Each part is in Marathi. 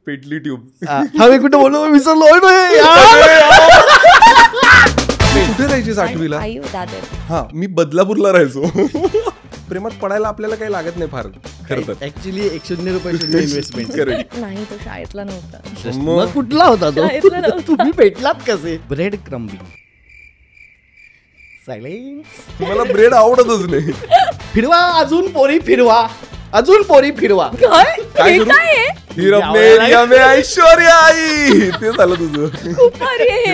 पेटली ट्यूब. हा मी कुठे बोललो विसरलो. कुठे राहायचीस आठवीला? हा मी बदलापूरला राहायचो. प्रेमात पडायला आपल्याला काही लागत नाही फार खरं तर. ऍक्च्युली 100 रुपये इन्व्हेस्टमेंट नाही तो शाळेतला नव्हता. मग कुठला होता तो? तुम्ही भेटलात कसे? Bread crumbing. सायलेन्स. मला ब्रेड आवडतच नाही. फिरवा अजून पोरी फिरवा, अजून पोरी फिरवा. काय करू? हिरमेरिया में ऐश्वर्या आई. ते झालं तुझं.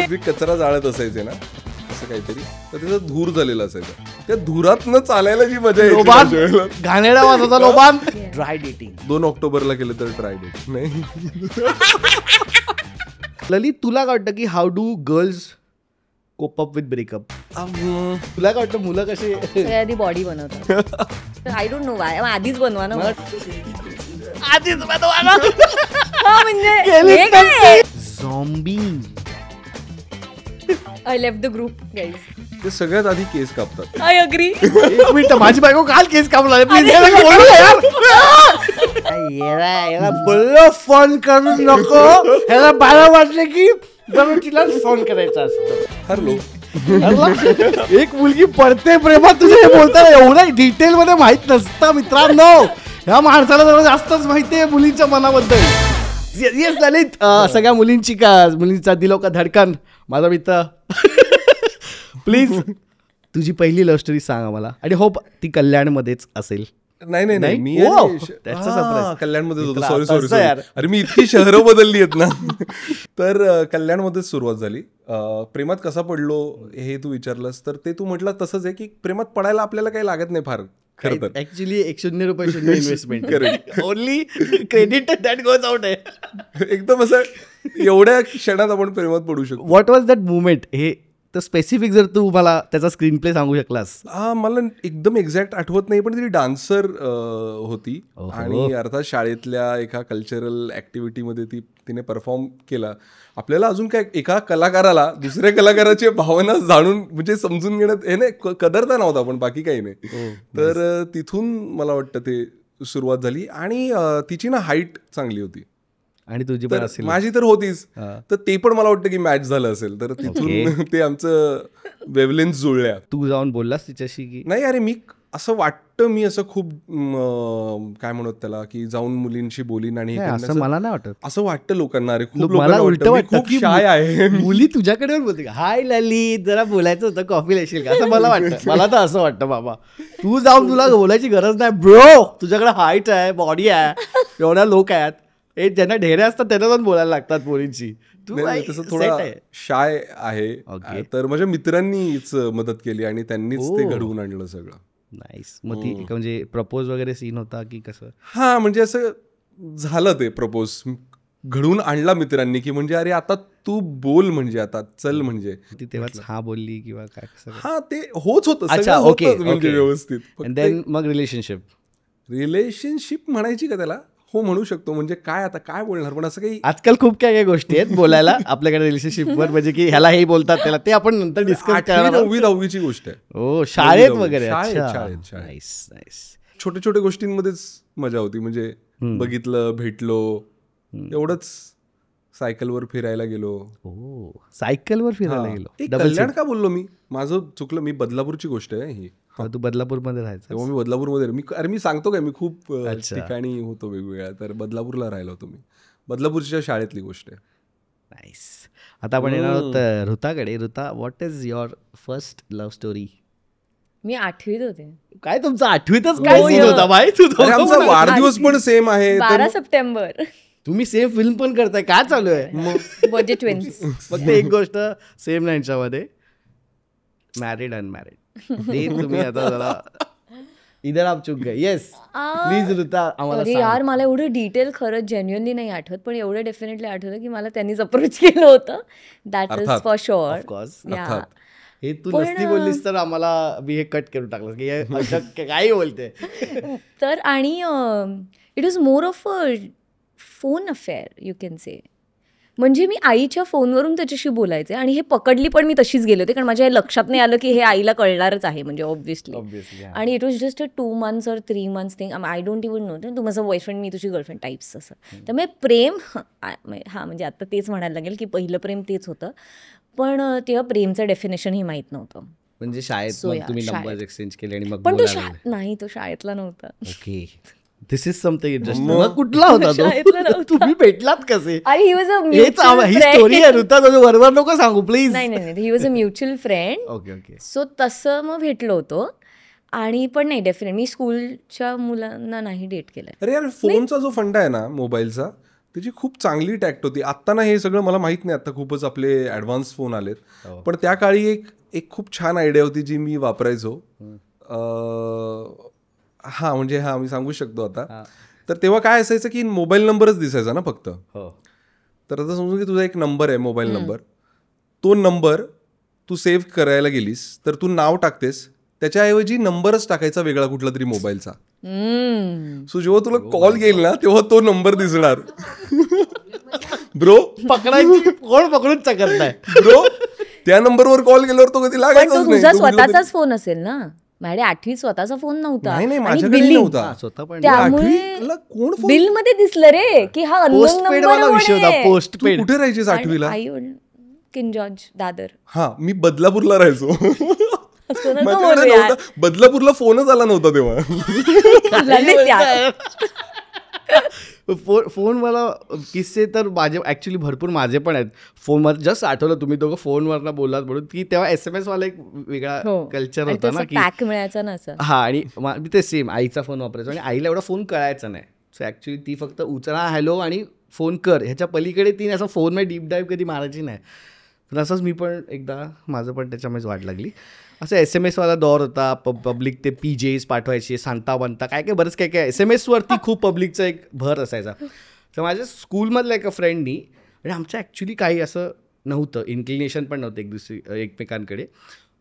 मी कचरा जाळत असायचे ना असं काहीतरी, तर त्याचा धूर झालेला असायचा. त्या धुरातनं चालायला जी मजा यायची. घाणेरडा वाजाचा लोबान. ड्राय डेटिंग 2 ऑक्टोबरला केलं तर ड्राय डेट नाही. ललित तुला काय वाटतं की how do girls cope up with breakup? तुला काय वाटतं मुलं कसे आधी बॉडी बनवतात? I don't know Y. आधीच बनवा ना. आधीच बनवा ना. म्हणजे zombie. I left the group guys. ते सगळ्यात आधी केस कापतात. I agree. एक मिनिट, माझी बायको काल केस कापला. प्लीज बोलू यार. बोललो फोन करू नको. ह्याला 12 वाजले की तिला फोन करायचा असतो. हॅलो. एक मुलगी पडते प्रेमात तुझे बोलताना एवढं डिटेल मध्ये माहित नसतं मित्रांनो. ह्या माणसाला जरा जास्तच माहितीये मुलींच्या मनाबद्दल. येस ललित, सगळ्या मुलींचा दिलो का धडकन माझा मित्र. प्लीज तुझी पहिली लव्ह स्टोरी सांग आम्हाला. आणि होप ती कल्याणमध्येच असेल. नाही मी कल्याणमध्येच होतो. सॉरी. अरे मी इतकी शहरं बदलली आहेत ना. तर कल्याणमध्येच सुरुवात झाली. प्रेमात कसा पडलो हे तू विचारलंस तर ते तू म्हटलं तसंच आहे की प्रेमात पडायला आपल्याला काही लागत नाही फार खरं तर. ऍक्च्युली 100 रुपये investment. Only credit that goes out आहे. एकदम असं एवढ्या क्षणात आपण प्रेमात पडू शकतो. What was that movement? हे तर स्पेसिफिक जर तू मला त्याचा स्क्रीन प्ले सांगू शकलास. मला एकदम एक्झॅक्ट आठवत नाही, पण ती डान्सर होती आणि अर्थात शाळेतल्या एका कल्चरल ऍक्टिव्हिटीमध्ये तिने परफॉर्म केला. आपल्याला अजून काय एका कलाकाराला दुसऱ्या कलाकाराची भावना जाणून म्हणजे समजून घेण्यात हे नाही कदरता नव्हता, पण बाकी काही नाही. तर तिथून मला वाटतं ते सुरुवात झाली. आणि तिची ना हाईट चांगली होती आणि तुझी पण असेल. माझी तर होतीच, तर ते पण मला वाटतं की मॅच झालं असेल. तर तिथून ते आमचं वेवलेन्स जुळल्या. तू जाऊन बोललास तिच्याशी की नाही? अरे मी असं वाटतं मी असं खूप काय म्हणत त्याला की जाऊन मुलींशी बोलीन आणि असं मला नाही वाटत. असं वाटतं लोकांना. अरे खूप मला उलट वाटतं खूप शाय आहे. मुली तुझ्याकडे बोलते का हाय ललित जरा बोलायचं होतं कॉफी येशील का, असं मला वाटतं. मला तर असं वाटतं बाबा तू जाऊन तुला बोलायची गरज नाही ब्रो. तुझ्याकडे हाईट आहे, बॉडी आहे, एवढ्या लोक आहेत, ज्यांना ढेऱ्या असतात त्यांना पण बोलायला लागतात पोरींची. तसं थोडा शाय आहे. तर माझ्या मित्रांनीच मदत केली आणि त्यांनीच ते घडवून आणलं सगळं. नाईस. मग ती म्हणजे प्रपोज वगैरे सीन होता की कसं? हा म्हणजे असं झालं ते प्रपोज घडवून आणला मित्रांनी की म्हणजे अरे आता तू बोल म्हणजे आता चल म्हणजे. ती तेव्हाच हा बोलली किंवा काय कसं? हा ते होच होतं. अच्छा ओके म्हणजे व्यवस्थित. देन मग रिलेशनशिप म्हणायची का त्याला? हो म्हणू शकतो. म्हणजे काय आता काय बोलणार, पण असं काही आजकाल खूप काय गोष्टी आहेत बोलायला आपल्याकडे रिलेशनशिपवर. म्हणजे की ह्याला हे बोलतात त्याला ते आपण नंतर डिस्कस करणार. 9वी-10वीची गोष्ट आहे. हो शाळेत वगैरे. छोट्या छोट्या गोष्टींमध्येच मजा होती. म्हणजे बघितलं, भेटलो, एवढंच. सायकलवर फिरायला गेलो. सायकलवर फिरायला गेलो. कल्याण का बोललो मी? माझं चुकलं. मी बदलापूरची गोष्ट आहे ही. तू बदलापूरमध्ये राहायचं? तेव्हा मी बदलापूरमध्ये मी सांगतो काय, मी खूप ठिकाणी होतो वेगवेगळ्या. तर बदलापूरला राहिलो होतो मी. बदलापूरच्या शाळेतली गोष्ट आहे. नाईस. आता आपण येणार आहोत ऋताकडे. Ruta, what is your first love story? मी 8वीत होते. काय तुमचं 8वीतच काय सीन होता बाई? आमचा वाढदिवस पण सेम आहे. 12 सप्टेंबर. तुम्ही सेम फिल्म पण करताय, काय चालू आहे? Birthday twins. फक्त एक गोष्ट सेम नाही यांच्यामध्ये, मॅरिड अनमॅरिड. ते तुम्ही आता जरा इधर आप चुक गए. येस प्लीज ऋता आम्हाला सांग. यार मला एवढं डिटेल खरंच जेन्युअनली नाही आठवत, पण एवढं डेफिनेटली आठवतं की मला त्यांनीच अप्रोच केलं होतं. That is for sure. Of course. हे तू नसती बोललीस तर आम्हाला मी हे कट करून टाकलं की अशक्य काही बोलते. तर आणि it was more of a phone affair you can say. म्हणजे मी आईच्या फोनवरून त्याच्याशी बोलायचे आणि हे पकडली पण मी तशीच गेले होते कारण माझ्या हे लक्षात नाही आलं की हे आईला कळणारच आहे म्हणजे ऑब्व्हियसली आणि it was just a 2 months or 3 months thing. I don't even know तू माझं बॉयफ्रेंड मी तुझी गर्लफ्रेंड टाईप्स असं. त्यामुळे प्रेम हा म्हणजे आता तेच म्हणायला लागेल की पहिलं प्रेम तेच होतं पण तेव्हा प्रेमचं डेफिनेशन हे माहीत नव्हतं. म्हणजे शाळेत तुम्ही नंबर एक्सचेंज केले आणि मग पण तो नाही तो शाळेतला नव्हता. Okay this is something interesting. मग कुठला होता तो? तुम्ही भेटलात कसे? अरे he was a he story आहे ऋता, बरोबर नको सांगू प्लीज. नाही he was a mutual friend. Okay so तसं मग भेटलो होतो आणि पण नाही डेफिनेट मी स्कूलच्या मुलांना नाही डेट केलं. अरे यार फोनचा जो फंडा आहे ना मोबाईलचा त्याची खूप चांगली टॅक्ट होती. आत्ता ना हे सगळं मला माहित नाही, आता खूपच आपले ॲडव्हान्स फोन आलेत, पण त्या काळी एक खूप छान आयडिया होती जी मी वापरायचो. हा म्हणजे हा मी सांगू शकतो आता. तर तेव्हा काय असायचं की मोबाईल नंबरच दिसायचा ना फक्त. तर आता समजून की तुझा एक नंबर आहे मोबाईल नंबर, तो नंबर तू सेव्ह करायला गेलीस तर तू नाव टाकतेस त्याच्याऐवजी नंबरच टाकायचा वेगळा कुठला तरी मोबाईलचा. सो जेव्हा तुला कॉल येईल ना तेव्हा तो नंबर दिसणार. ब्रो पकडायची कोण पकडूच शकत नाही ब्रो. त्या नंबरवर कॉल केल्यावर तो कधी लागायचाच नाही. तुझा स्वतःचाच फोन असेल ना. माझ्या 8वीत स्वतःचा फोन नव्हता. नाही माझ्याकडे नव्हता स्वतः पण. त्यामुळे कोण बिल मध्ये दिसलं रे की हा पोस्टपेड वाला विषय होता. पोस्टपेड कुठे राहायचीस 8वीला? आई किंग जॉर्ज दादर. हा मी बदलापूरला राहायचो. बदलापूरला फोनच आला नव्हता तेव्हा. फोन मला किस्से तर माझे ऍक्च्युली भरपूर माझे पण आहेत. फोनवर जस्ट आठवलं तुम्ही दोघं फोनवरनं बोललात म्हणून की तेव्हा SMS वाला एक वेगळा कल्चर होता ना की पॅक मिळायचा ना असं. हा आणि मी ते सेम आईचा फोन वापरायचो आणि आईला एवढा फोन कळायचा नाही. सो ऍक्च्युली ती फक्त उचला हॅलो आणि फोन कर ह्याच्या पलीकडे ती असं फोनमध्ये डीप डाईव्ह कधी मारायची नाही. तर असंच मी पण एकदा माझं पण त्याच्यामुळेच वाट लागली. असं SMS वाला दौर होता. पब्लिक ते PJs पाठवायचे सांता बनता काय काय बरंच काय काय SMS वरती खूप पब्लिकचा एक भर असायचा. तर माझ्या स्कूलमधल्या एका फ्रेंडनी आणि आमचं ॲक्च्युली काही असं नव्हतं इन्क्लिनेशन पण नव्हतं एकमेकांकडे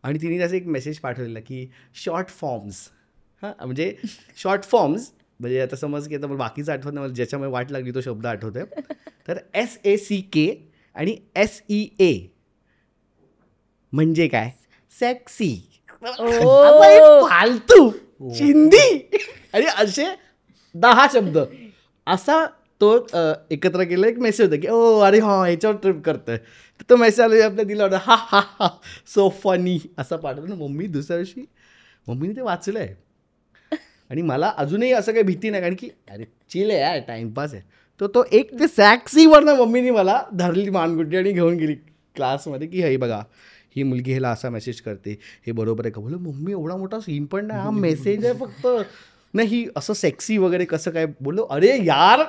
आणि तिने त्याचा एक मेसेज पाठवलेला की शॉर्ट फॉर्म्स. हां म्हणजे शॉर्ट फॉर्म्स म्हणजे आता समज की आता मला बाकीचं आठवत नाही, मला ज्याच्यामुळे वाट लागली तो शब्द आठवतोय. तर SACK आणि SEA म्हणजे काय सेक्सी. फालतू चिंदी आणि असे 10 शब्द असा तो एकत्र केला एक मेसेज होता की ओ अरे हा ह्याच्यावर ट्रिप करतोय. तर तो मेसेज आला आपल्या दिला होता हा हा हा सो फनी असा पाठवतो ना. मम्मी दुसऱ्या दिवशी मम्मीने ते वाचलं आहे आणि मला अजूनही असं काही भीती नाही कारण की अरे चिल आहे यार टाइमपास आहे. तो एक ते सॅक्सीवरनं मम्मीने मला धरली मानगुटी आणि घेऊन गेली क्लासमध्ये की हे बघा ही मुलगी ह्याला असा मेसेज करते हे बरोबर आहे का. बोल मम्मी एवढा मोठा सीन पण नाही, हा मेसेज आहे फक्त. नाही असं सेक्सी वगैरे कसं काय. बोललो अरे यार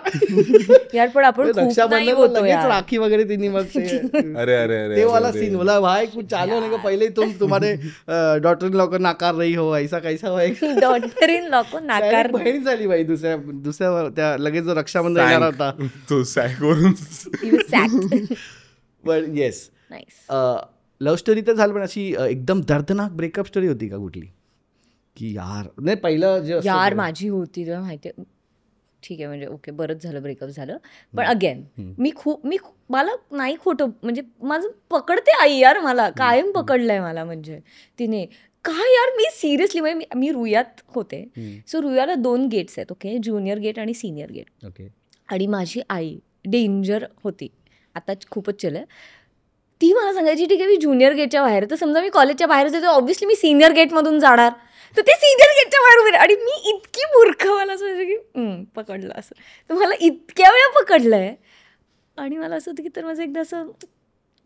पण आपण लगेच राखी वगैरे तिने मग अरे ते वाला सीन बोला भाई कुछ चालू नाही का पहिले तुम तुम्हारे डॉटर इन लॉ को नाकार रही हो ऐसा कैसा हो. डॉटर इन लॉ को नाकार बहीण झाली बाई दुसऱ्या त्या लगेच जो रक्षाबंधन येणार होता तो सॅकवरून. पण येस लव्ह स्टोरी तर झालं पण अशी एकदम दर्दनाक ब्रेकअप स्टोरी होती का कुठली की यार नाही पहिलं जे यार माझी होती तुला माहिती आहे. ठीक आहे म्हणजे ओके बरंच झालं ब्रेकअप झालं पण अगेन मी मला नाही खोटं म्हणजे माझं पकडते आई यार मला कायम पकडलंय मला म्हणजे तिने काय यार मी सिरियसली म्हणजे मी रुयात होते. सो रुयाला 2 गेट्स आहेत ओके ज्युनियर गेट आणि सिनियर गेट. ओके आणि माझी आई डेंजर होती आता खूपच चल ती मला सांगायची ठीक आहे मी ज्युनियर गेटच्या बाहेर तर समजा मी कॉलेजच्या बाहेर जातो ऑब्व्हियसली मी सिनियर गेटमधून जाणार तर ते सिनियर गेटच्या बाहेर उभे आणि मी इतकी मूर्ख मला असं वाटतं की पकडलं असं. तर मला इतक्या वेळा पकडलं आहे आणि मला असं होतं की तर माझं एकदा असं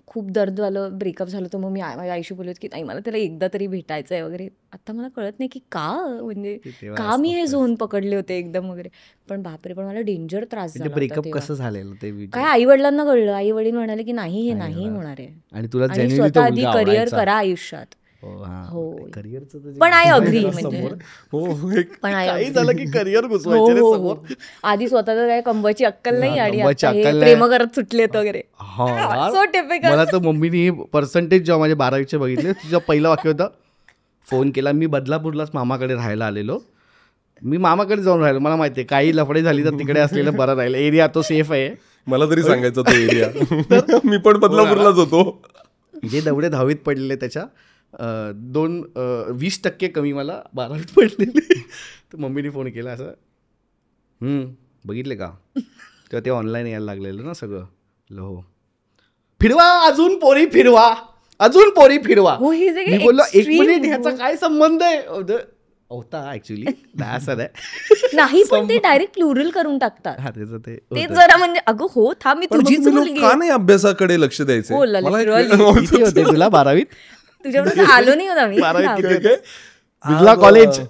खूप दर्द झालं ब्रेकअप झालं तर मग मी माझ्या आईशी बोलत की नाही मला त्याला एकदा तरी भेटायचं आहे वगैरे. आता मला कळत नाही की का म्हणजे का मी हे झोन पकडले होते एकदम वगैरे. पण बापरे पण मला डेंजर त्रास झाला. ब्रेकअप कसं झालेलं ते काय आई वडिलांना कळलं. आई वडील म्हणाले की नाही हे नाही होणार आहे आणि तुला स्वतः आधी करिअर करा आयुष्यात. हो पण आय अग्री म्हणजे पण आई झालं की करिअर घुसवायचे आधी स्वतःच काय कमवायची अक्कल नाही आणि प्रेम करत सुटले वगैरे. मला तर मम्मीने पर्सेंटेज जेव्हा माझ्या 12वीचे बघितले तुझं पहिलं वाक्य होतं फोन केला मी बदलापूरलाच मामाकडे राहायला आलेलो. मी मामाकडे जाऊन राहिलो मला माहिती आहे काही लफडे झाली तर तिकडे असलेलं बरं राहिलं एरिया तो सेफ आहे मला तरी सांगायचं तो एरिया. मी पण बदलापूरलाच होतो. जे दवडे 10वीत पडलेले त्याच्या 20% कमी मला 12वीत पडलेले. तर मम्मीने फोन केला असं बघितले का, तेव्हा ते ऑनलाईन यायला लागलेलं ना सगळं. हो फिरवा, अजून पोरी फिरवा, अजून पोरी फिरवा. मी बोललो 1 मिनिट ह्याचा काय संबंध आहे होता ऍक्च्युली असं नाही, पण ते डायरेक्ट प्लुरल करून टाकतात. हा त्याचं ते जरा म्हणजे अगं हो था मी तुझीच मुलगी का नाही अभ्यासाकडे लक्ष द्यायचं. किती होते तुला 12वीत? तुझ्याबरोबर आलो नाही होता मी 12वीत बिर्ला कॉलेज.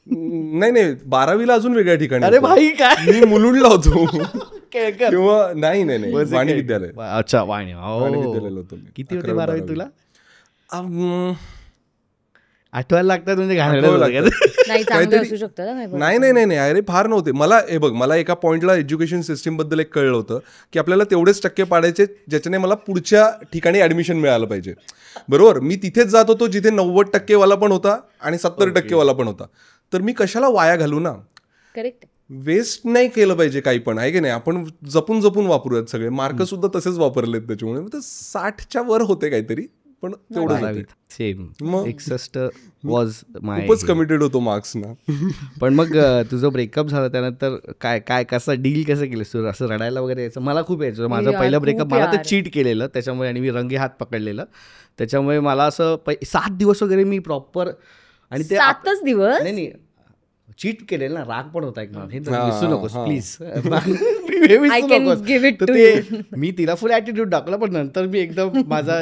नाही 12वीला अजून वेगळ्या ठिकाणी. अरे भाई काय, मी मुलुंडला होतो किंवा नाही वाणी विद्यालय. अच्छा वाणी विद्यालयाला होतो. किती होते 12वीत तुला? आठवायला लागतात म्हणजे नाही अरे फार नव्हते. मला हे बघ, मला एका पॉइंटला एज्युकेशन सिस्टीम बद्दल एक कळलं होतं की आपल्याला तेवढेच टक्के पाडायचे ज्याच्याने मला पुढच्या ठिकाणी ऍडमिशन मिळालं पाहिजे. बरोबर, मी तिथेच जात होतो जिथे 90% वाला पण होता आणि 70% वाला पण होता. तर मी कशाला वाया घालू ना. करेक्ट, वेस्ट नाही केलं पाहिजे काही पण, आहे की नाही. आपण जपून जपून वापरूयात सगळे. मार्क सुद्धा तसेच वापरलेत त्याच्यामुळे. ते 60च्या वर होते काहीतरी, पण तेवढं सेम 61 वॉज माय. खूपच कमिटेड होतो मार्क्स ना. पण मग तुझं ब्रेकअप झालं त्यानंतर काय कसं डील कसं केलं? असं रडायला वगैरे यायचं? मला खूप यायचं. माझं पहिलं ब्रेकअप मला तर चीट केलेलं त्याच्यामुळे, आणि मी रंगे हात पकडलेलं त्याच्यामुळे मला असं 7 दिवस वगैरे मी प्रॉपर. आणि ते 7च दिवस नाही चीट केलेलं ना, राग पण होता एक मला. हे विसरू नकोस प्लीज. मी तिला फुल ऍटिट्यूड दाखवला, पण नंतर मी एकदम माझा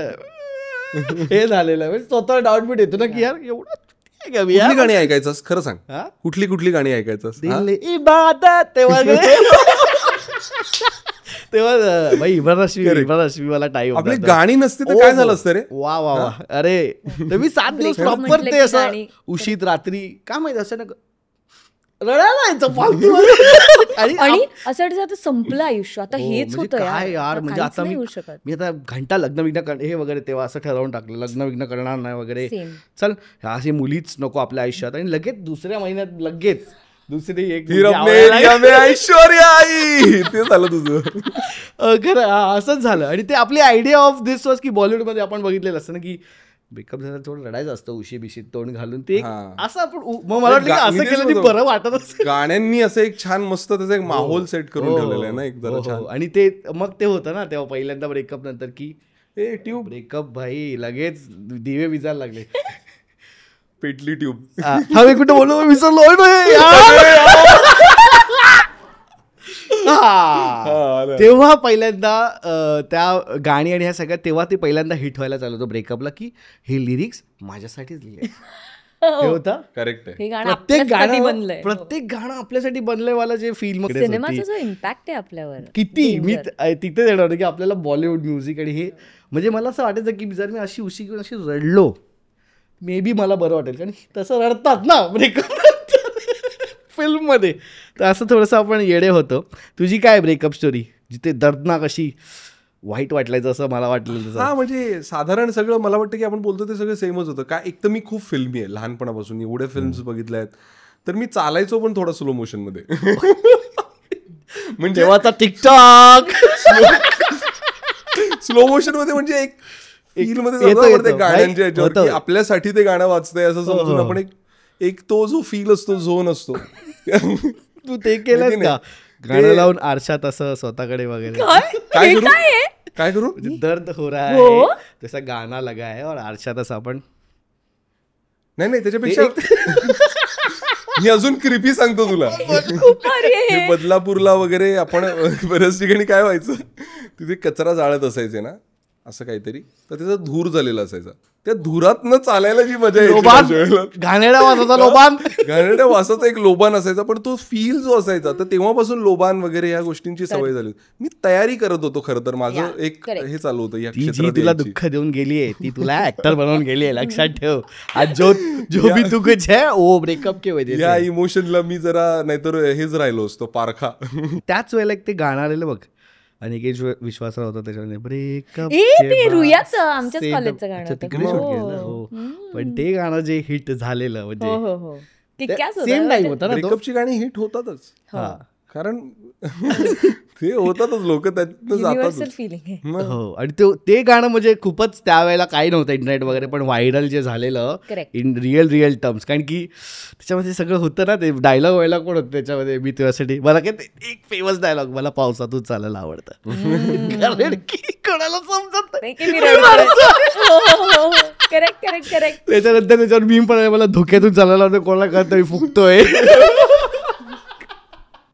हे झालेलं स्वतः डाऊटबीट येतो ना की यार एवढं. कुठली गाणी ऐकायचं खरं सांग, कुठली गाणी ऐकायचं तेव्हा भाई इब्राहिम मला टाईम आपली गाणी नसते तर काय झालं असतं रे. वा वा वा. अरे तर मी 7 दिवस प्रॉपर ते असं उशीत रात्री काय माहिती असं ना रडायला आणि असं वाटतं संपलं आयुष्य आता, हेच होतं काय यार. म्हणजे आता मी आता घंटा लग्न विग्न हे वगैरे तेव्हा असं ठरवून टाकलं लग्न विग्न करणार नाही वगैरे. चल अशी मुलीच नको आपल्या आयुष्यात. आणि लगेच दुसऱ्या महिन्यात लगेच दुसरी एक ऐश्वर्या ते झालं तुझं. खरं असंच झालं. आणि ते आपली आयडिया ऑफ दिस वॉज की बॉलिवूडमध्ये आपण बघितलेलं असतं ना की ब्रेकअप झाला थोडं रडायचं असतं उशी बिशीत तोंड घालून. ते असं आपण मला वाटलं असं केलं बरं वाटत असतं. गाण्यांनी असं एक छान मस्त त्याचा एक माहोल सेट करून ठेवलेला आहे ना एक जरा छान. आणि ते मग ते होतं ना तेव्हा पहिल्यांदा ब्रेकअप नंतर की ट्यूब ब्रेकअप भाई लगेच दिवे विजायला लागले. पेटली ट्यूब. मी कुठं बोललो विसरलो. तेव्हा पहिल्यांदा त्या गाणी आणि ह्या सगळ्या तेव्हा ते पहिल्यांदा हिट व्हायला चालू होतं ब्रेकअपला की हे लिरिक्स माझ्यासाठीच लिहिले. हे होता करेक्ट आहे. प्रत्येक गाणं आपल्यासाठी बनलंयवाला जे फिल्म सिनेमाचा जो इम्पॅक्ट आहे आपल्यावर किती. मी तिथे येणार होतं की आपल्याला बॉलिवूड म्युझिक आणि हे म्हणजे मला असं वाटायचं की जर मी अशी उशी घेऊन अशी रडलो मे बी मला बरं वाटेल. कारण तसं रडतात ना ब्रेकअप फिल्ममध्ये. तर असं थोडंसं आपण येडे होतो. तुझी काय ब्रेकअप स्टोरी जिथे दर्दनाक अशी वाईट वाटलायचं असं मला वाटलं? हा म्हणजे साधारण सगळं मला वाटतं की आपण बोलतो ते सगळं सेमच होतं. काय एक तर मी खूप फिल्मी आहे लहानपणापासून, एवढे फिल्म्स बघितल्या आहेत. तर मी चालायचो पण थोडा स्लो मोशन मध्ये. म्हणजे तेव्हाचा टिकटॉक स्लो मोशन मध्ये म्हणजे एक फील मध्ये गाण्यांच्या याच्यावर आपल्यासाठी ते गाणं वाचतंय असं समजून आपण एक तो जो फील असतो झोन असतो. तू ते केलं का गाणं लावून आरशात असं स्वतःकडे वगैरे काय करू दर्द हो रहा है तसा गाणं लगा है और आरशात असं आपण. नाही त्याच्यापेक्षा मी अजून क्रिपी सांगतो तुला. बदलापूरला वगैरे आपण बऱ्याच ठिकाणी काय व्हायचं, तिथे कचरा जाळत असायचे ना असं काहीतरी, तर त्याचा धूर झालेला असायचा. त्या धुरातनं चालायला जी मजा यायची, घाणेरड्या वासाचा एक लोबान असायचा. पण तो फील जो असायचा, तर तेव्हापासून लोबान वगैरे या गोष्टींची सवय झाली. मी तयारी करत होतो खरं तर. माझं एक हे चालू होतं या क्षेत्रात. तुला दुःख देऊन गेलीये ती तुला ऍक्टर बनवून गेलीये, लक्षात ठेव. आज जो भी तू कुछ है वो ब्रेकअप के वजह से. या इमोशनला मी जरा नाहीतर हेच राहिलो असतो पारखा. त्याच वेळेला एक ते गाणं आलेलं बघ, अनिकेत विश्वासराव होता त्याच्यामध्ये ब्रेकअप. आमच्याच कॉलेजचं गाणं तिकडे शूट केलं. पण ते गाणं जे हिट झालेलं म्हणजे सेम टाइम होता ना. ब्रेकअपची गाणी हिट होतातच. कारण ते होतातच लोक त्यातनं युनिव्हर्सल जातात. फिलिंग आहे. हो, आणि ते गाणं म्हणजे खूपच त्यावेळेला काही नव्हतं इंटरनेट वगैरे, पण व्हायरल जे झालेलं Correct. इन रिअल टर्म्स, कारण की त्याच्यामध्ये सगळं होतं ना, ते डायलॉग व्हायलॉग पण होतं त्याच्यामध्ये. मी तुझ्यासाठी मला काय एक फेमस डायलॉग, मला पावसातून चालायला आवडतं, कारण की कोणाला समजत नाही. नाही की मी रडतोय. Correct correct correct. त्याच्यानंतर त्याच्यावर मीम पण आहे, मला धोक्यातून चालायला होतं, कोणाला कळत नाही फुकतोय.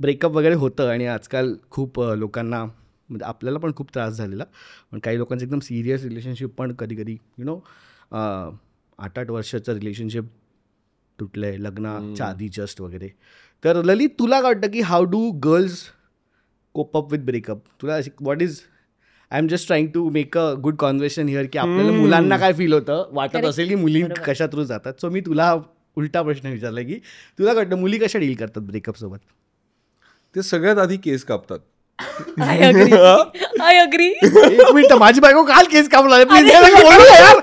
ब्रेकअप वगैरे होतं, आणि आजकाल खूप लोकांना, म्हणजे आपल्याला पण खूप त्रास झालेला, पण काही लोकांचं एकदम सिरियस रिलेशनशिप पण कधी कधी 8-8 वर्षाचं रिलेशनशिप तुटलं आहे लग्नाच्या आधी जस्ट वगैरे. तर ललित, तुला काय वाटतं की how do girls cope up with breakup? तुला what is, I am just trying to make a good conversation here, की आपल्याला मुलांना काय फील होतं, वाटत Correct. असेल की मुली कशा थ्रू जातात. सो मी तुला उलटा प्रश्न विचारला की तुला काय वाटतं, मुली कशा डील करतात ब्रेकअप सोबत? ते सगळ्यात आधी केस कापतात. I agree. एक मिनिट, माझी बायको काल केस कापला, प्लीज बोलू यार.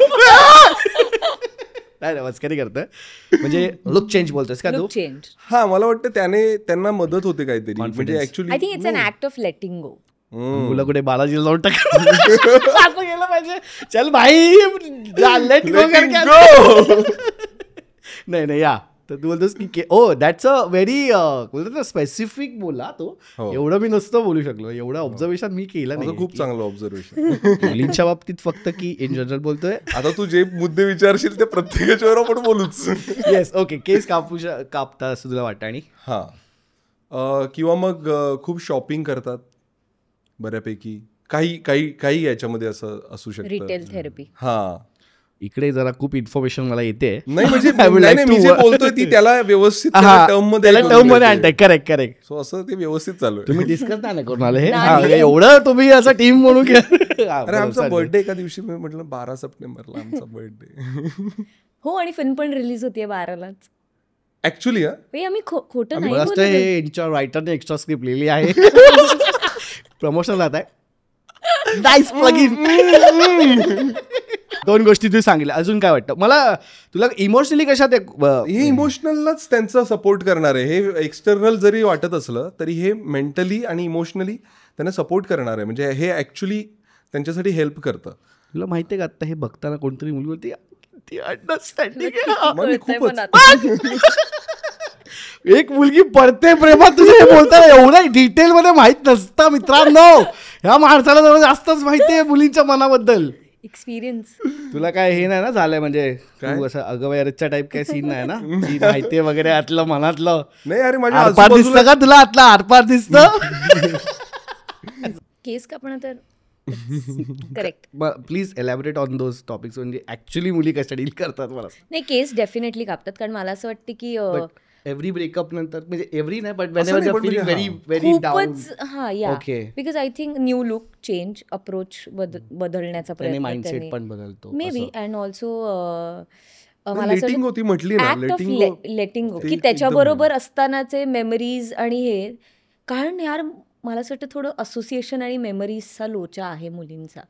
नाही मस्करी करतं, म्हणजे लुक चेंज बोलतोस का तू? Look change. हा, मला वाटतं त्यांना मदत होते काहीतरी, म्हणजे I actually think it's an act of letting go. मुलं कुठे बालाजीला जाऊन टाक असं गेलं पाहिजे, चल भाई लेट गो. नाही या, तर तू बोलतोस की ओ दॅट्स अ व्हेरी बोलतो ना स्पेसिफिक बोला तो. एवढं मी नसतं बोलू शकलो, एवढं ऑब्झर्वेशन मी केलं नाही. खूप चांगलं ऑब्झर्वेशन. मुलींच्या बाबतीत फक्त की इन जनरल बोलतोय. आता तू जे मुद्दे विचारशील ते प्रत्येकाच्यावर आपण बोलूच. Yes, okay. केस कापता असं तुला वाटतं? आणि हा, किंवा मग खूप शॉपिंग करतात बऱ्यापैकी, काही याच्यामध्ये असं असू शकतं. Retail therapy. हा, इकडे जरा खूप इन्फॉर्मेशन मला येते. नाही म्हणजे मी जे बोलतोय ती त्याला व्यवस्थित टर्म मध्ये आणताय. करेक्ट. सो असं ते व्यवस्थित चालू आहे. तुम्ही डिस्कस नाही करून आले एवढं, तुम्ही असं टीम म्हणून घ्या. अरे आमचा बर्थडे एका दिवशी, मी म्हटलं 12 सप्टेंबरला आमचा बर्थडे. हो, आणि फिल्म पण रिलीज होतीये 12लाच. ऍक्च्युली आम्ही खोटं मला नाही वाटतं बोलत. हे यांच्या रायटरने एक्स्ट्रा स्क्रिप्ट लिहिली आहे. प्रमोशन जात आहे. Nice plug in. 2 गोष्टी तू सांगितल्या. अजून काय वाटतं मला तुला इमोशनली कशात? हे इमोशनलच त्यांचा सपोर्ट करणार आहे. हे एक्सटर्नल जरी वाटत असलं तरी हे मेंटली आणि इमोशनली त्यांना सपोर्ट करणार आहे. म्हणजे हे ऍक्च्युली त्यांच्यासाठी हेल्प करतं. तुला माहिती आहे का, आता हे बघताना कोणतरी मुलगी होती ती अंडरस्टँडिंग. एक मुलगी पडते प्रेमात, तुझं हे बोलताना एवढं डिटेल मध्ये माहित नसतं मित्रांनो. ह्या माणसाला जरा जास्तच माहिती आहे मुलींच्या मनाबद्दल. एक्सपिरियन्स. तुला काय हे नाही ना झालंय, म्हणजे तू असं अगवयारच्या टाईप काय सीन नाही ना, की माहिती वगैरे आतलं मनातलं? नाही अरे, माझ्या आरपार दिसतं का तुला? आतला आरपार दिसतं? केस कापणं तर correct. Please elaborate on those topics, म्हणजे ऍक्च्युली मुली कशा डील करतात मला. नाही, केस डेफिनेटली कापतात, कारण मला असं वाटतं की एव्हरी ब्रेकअप नंतर, म्हणजे एव्हरी नाही, but whenever you are feeling very very down. खूपच हा या, because I think new look change, approach बदलण्याचा प्रयत्न, माइंडसेट पण बदलतो मे बी. अँड ऑल्सो लेटिंग होती म्हटली ना, लेटिंग गो, की त्याच्याबरोबर असतानाचे मेमरीज आणि हे. कारण यार मला असं वाटतं थोडं असोसिएशन आणि मेमरीजचा लोचा आहे मुलींचा.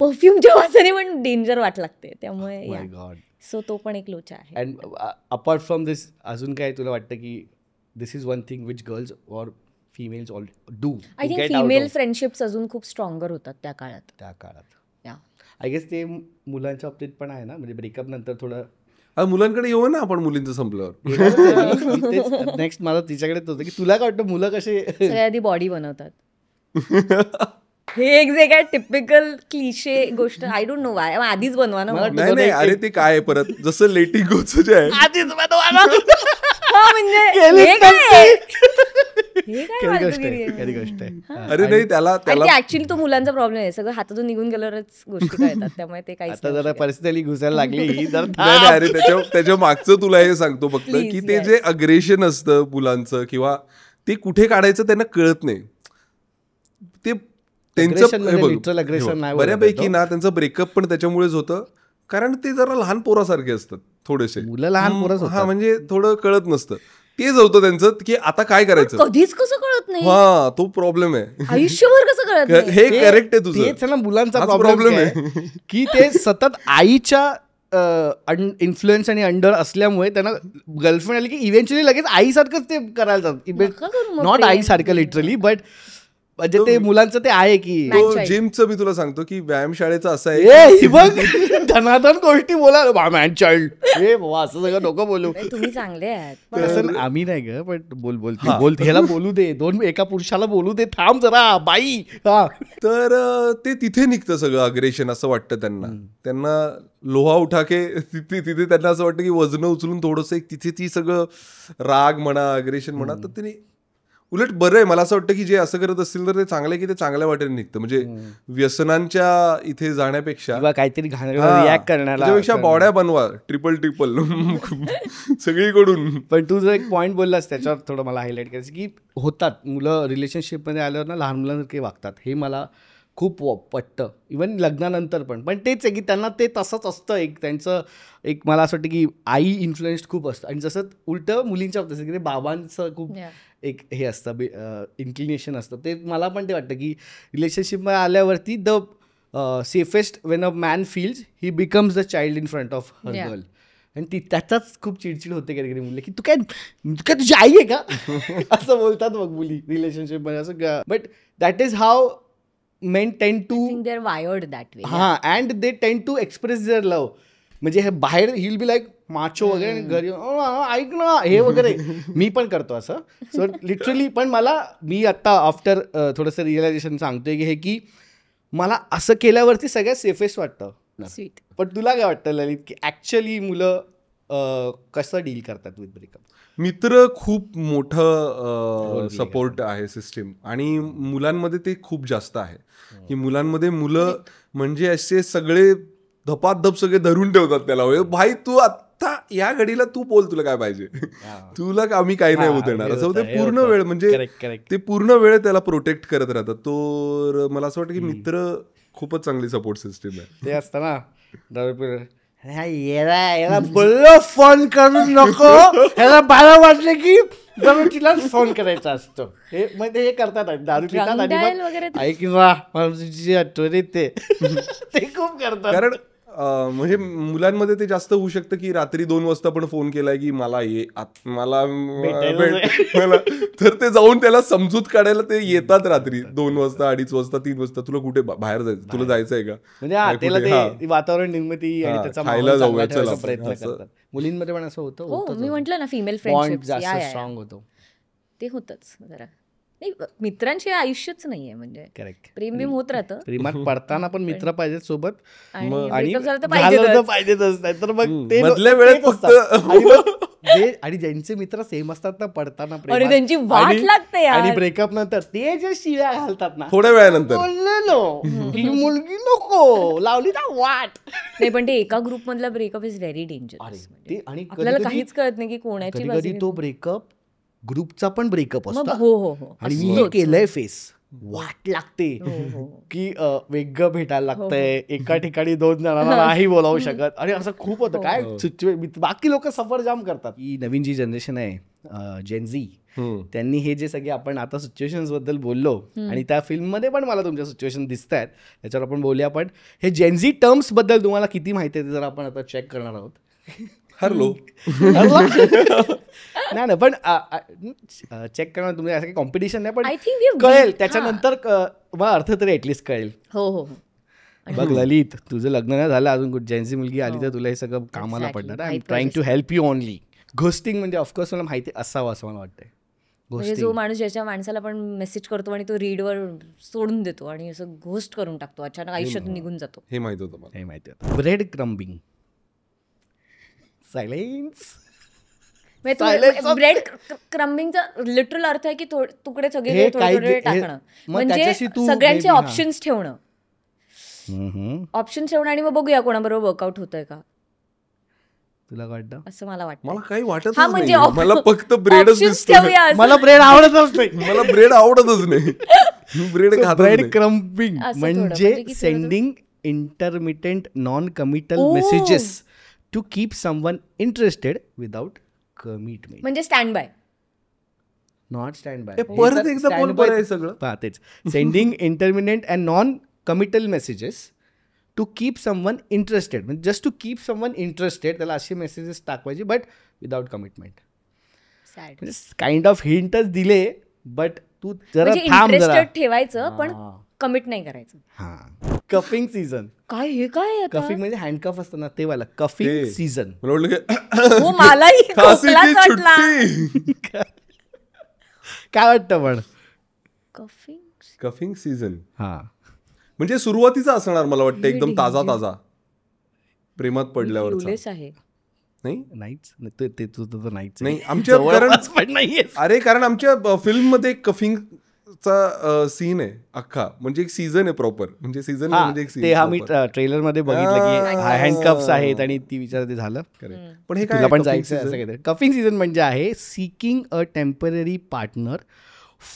परफ्यूमच्या वासाने पण डेंजर वाट लागते, त्यामुळे सो तो पण एक लोचा आहे. अँड अपार्ट फ्रॉम दिस अजून काय तुला वाटतं की this is one thing which girls or females all do? I think female friendships अजून खूप स्ट्रॉंगर होतात त्या काळात. आय गेस ते मुलांच्या बाबतीत पण आहे ना, म्हणजे ब्रेकअप नंतर थोडं. मुलांकडे येऊ ना आपण, मुलींचं संपल्यावर. नेक्स्ट मला तिच्याकडे होतं की तुला काय वाटतं, मुलं कसे सगळ्या आधी बॉडी बनवतात? हे एक जे काय टिपिकल क्लिशे गोष्ट, आय डोंट नो वाय. आधीच बनवा ना. नाही अरे ते काय परत जसं लेटिंग गोचं जे आहे, आधीच बनवा ना. अरे नाही त्याला ऍक्च्युअली तो मुलांचा प्रॉब्लेम आहे. सगळं हातातून निघून गेल्यावरच गोष्टी कळतात, त्यामुळे ते काही आता जरा परिस्थिती घुसायला लागली. अरे त्याच्या मागचं तुला हे सांगतो फक्त, की ते जे अग्रेशन असतं मुलांचं, किंवा ते कुठे काढायचं त्यांना कळत नाही. ते त्यांचं बऱ्यापैकी ना, त्यांचं ब्रेकअप पण त्याच्यामुळेच होतं, कारण ते जरा लहान पोरासारखे असतात थोडेसे. मुलं लहान पोरच. हा, म्हणजे थोडं कळत नसतं. तेच होतं त्यांचं, की आता काय करायचं कधीच कसं कळत नाही. हा, तो प्रॉब्लेम आहे. आयुष्यभर कसं कळत नाही. हे करेक्ट आहे तुझं. तेच ना मुलांचा प्रॉब्लेम आहे, की ते सतत आईच्या इन्फ्लुएन्स आणि अंडर असल्यामुळे त्यांना गर्लफ्रेंड आली की इव्हेंच्युअली लगेच आईसारखंच ते करायला नका करू मग नॉट प्रेम. आईसारखं लिटरली, बट म्हणजे ते मुलांचं ते आहे की Man-child. जिमचं मी तुला सांगतो की व्यायामशाळेचं असं आहे ए ही बघ धनाधन गोष्टी बोला मॅन चाइल्ड हे बाबा असं सगळं नको बोलू. नाही, तुम्ही चांगले आहात तसं आम्ही नाही ग, पण बोल ह्याला बोलू दे, एका पुरुषाला बोलू दे, थांब जरा बाई. हा तर ते तिथे निघतं सगळं अग्रेशन असं वाटतं त्यांना लोहा उठा के तिथे त्यांना असं वाटतं की वजन उचलून थोडंसं एक तिथे ती सगळं राग म्हणा अग्रेशन म्हणा, तर तिने उलट बरं आहे. मला असं वाटतं की जे असं करत असतील तर ते चांगलं आहे की ते चांगल्या वाटेने निघतं, म्हणजे व्यसनांच्या इथे जाण्यापेक्षा किंवा काहीतरी रिॲक्ट करण्याला त्याच्यापेक्षा बॉड्या बनवा ट्रिपल सगळीकडून. पण तू जो एक पॉईंट बोललास त्याच्यावर थोडं मला हायलाईट करायचं की होतात मुलं रिलेशनशिपमध्ये आल्यावर ना लहान मुलांसारखे वागतात, हे मला खूप पटतं इवन लग्नानंतर पण तेच आहे की त्यांना ते तसंच असतं. एक त्यांचं एक मला असं वाटतं की आई इन्फ्लुएन्स्ड खूप असतं, आणि जसं उलटं मुलींच्या बाबतीत असतं की ते बाबांचं खूप एक हे असतं इन्क्लिनेशन असतं. ते मला पण ते वाटतं की रिलेशनशिपमध्ये आल्यावरती the safest when a man feels he becomes the child in front of her girl. आणि त्याचाच खूप चिडचिड होते कधी कधी मुलं की तू काय तुझी आई आहे का असं बोलतात मग मुली रिलेशनशिपमध्ये असं. But that is how men tend to they are wired that way. and they tend to express their love. म्हणजे हे बाहेर he'll be like माचो वगैरे, घरी ऐक ना हे वगैरे मी पण करतो असं. सो लिटरली पण मी आत्ता आफ्टर थोडंसं रिअलायझेशन सांगतोय की हे की मला असं केल्यावरती सगळ्यात सेफेस्ट वाटतं. स्वीट. पण तुला काय वाटतं ललित की ॲक्च्युअली मुलं कसं डील करतात विथ ब्रेकअप? मित्र खूप मोठं सपोर्ट आहे सिस्टीम, आणि मुलांमध्ये ते खूप जास्त आहे की मुलांमध्ये मुलं म्हणजे असे सगळे धपाधप सगळे धरून ठेवतात त्याला. भाई तू आत्ता या घडीला तू बोल, तुला काय पाहिजे, तुला आम्ही काही नाही होत देणार, असं ते पूर्ण वेळ म्हणजे ते पूर्ण वेळ त्याला प्रोटेक्ट करत राहतात. तो मला असं वाटतं की मित्र खूपच चांगली सपोर्ट सिस्टीम आहे. ते असतं ना याला बोललो फोन करू नको, ह्याला 12 वाजले की तिलाच फोन करायचा असतो. हे म्हणजे हे करतात दारू पितात आणि ऐक ना मला आठवण येते ते खूप करतात. कारण म्हणजे मुलांमध्ये ते जास्त होऊ शकतं की रात्री 2 वाजता पण फोन केलाय की मला तर ते जाऊन त्याला समजूत काढायला ते येतात रात्री 2 वाजता 2:30 वाजता 3 वाजता. तुला कुठे बाहेर जायचं, तुला जायचंय का, म्हणजे त्याला ते वातावरण निर्मिती आणि त्याचा खायला जाऊया प्रयत्न करतात. मुलींमध्ये पण असं होतं. मी म्हटलं ना फिमेल फ्रेंडशिप जास्त स्ट्रॉंग होतो, ते होतच जरा. नाही मित्रांशी आयुष्यच नाहीये, म्हणजे प्रेम बिम होत राहतं. प्रेमात पडताना पण मित्र पाहिजेत सोबत, आणि पाहिजेतच नाही तर मग ते मधल्या वेळेत फक्त आणि ज्यांचे मित्र सेम असतात ना पडताना आणि त्यांची वाट लागते आणि ब्रेकअप नंतर ते जे शिव्या घालतात ना थोड्या वेळानंतर, ही मुलगी नको लावली ना वाट. नाही पण ते एका ग्रुप मधला ब्रेकअप इज व्हेरी डेंजरस. आणि आपल्याला काहीच कळत नाही की कोणाची कधी तो ब्रेकअप ग्रुपचा पण ब्रेकअप असतो. हो आणि मी केलंय फेस, वाट लागते की वेगळं भेटायला लागतंय, एका ठिकाणी 2 जणांना नाही बोलावू शकत, आणि असं खूप होतं. काय बाकी लोक सफर जाम करतात. ही नवीन जी जनरेशन आहे जेनझी, त्यांनी हे जे सगळे आपण आता सिच्युएशन्स बद्दल बोललो आणि त्या फिल्ममध्ये पण मला तुमच्या सिच्युएशन दिसत आहेत, त्याच्यावर आपण बोलूया. पण हे जेनझी टर्म्स बद्दल तुम्हाला किती माहिती आहे ते जर आपण आता चेक करणार आहोत. हरलो नाही पण चेक करणार तुम्ही, असं काही कॉम्पिटिशन नाही, पण कळेल त्याच्यानंतर मला अर्थ तरी ऍटलिस्ट कळेल. हो बघ ललित, तुझं लग्न नाही झालं अजून, जेन्सी मुलगी आली तर तुला हे सगळं कामाला पडणार. I am trying to help you only. Ghosting म्हणजे ऑफकोर्स मला माहिती असावं असं मला वाटतंय. म्हणजे जो माणूस ज्याच्या माणसाला पण मेसेज करतो आणि तो रीडवर सोडून देतो आणि असं घोस्ट करून टाकतो, अचानक आयुष्यातून निघून जातो, हे माहित होतं मला. हे माहिती होतं. Breadcrumbing, silence. ब्रेड क्रम्बिंगचा लिटरल अर्थ आहे की तुकडे सगळे थोडे टाकणं, म्हणजे सगळ्यांचे ऑप्शन्स ठेवणं, ऑप्शन ठेवणं आणि मग बघूया कोणाबरोबर वर्कआउट होतंय का. तुला वाटतं? असं मला वाटतं. मला काही वाटत नाही, मला फक्त ब्रेडच दिसतो. मला ब्रेड आवडतच नाही, मला ब्रेड आवडतच नाही. ब्रेड ब्रेड क्रम्बिंग म्हणजे sending intermittent non committal messages to keep someone interested without commitment. म्हणजे stand by, not stand by. परत एकदा सगळं तेच sending intermittent and non committal messages to keep someone interested, म्हणजे just to keep someone interested त्याला असे मेसेजेस टाकवायचे, बट विदाउट कमिटमेंट. म्हणजे काइंड ऑफ हिंटच दिले, बट तू जरा थांब जरा, इंटरेस्टेड ठेवायचं पण कमिट नाही करायचं. हा. Coughing season. काय हे काय आता? कफिंग म्हणजे हँडकफ असतं ना ते वाला कफिंग सीझन. मला वाटलं की हो, मलाही खासी खोकला की चढला. छुट्टी. काय वाटतं पण कफिंग सीझन हा म्हणजे सुरुवातीचा असणार मला वाटतं, एकदम ताजा ताजा प्रेमात पडल्यावर. आहे नाही नाहीच ते तुझं नाहीच नाही आमच्या पण नाहीये. अरे कारण आमच्या फिल्म मध्ये कफिंगचा सीन आहे अख्खा, म्हणजे एक सीझन आहे प्रॉपर, म्हणजे सीझन म्हणजे एक ते हा मी ट्रेलर मध्ये बघितलं की हँडकफ्स आहेत आणि ती विचारते झालं. पण हे तुला काय पण जायचं असं काहीतरी. कफिंग सीझन म्हणजे आहे seeking a temporary partner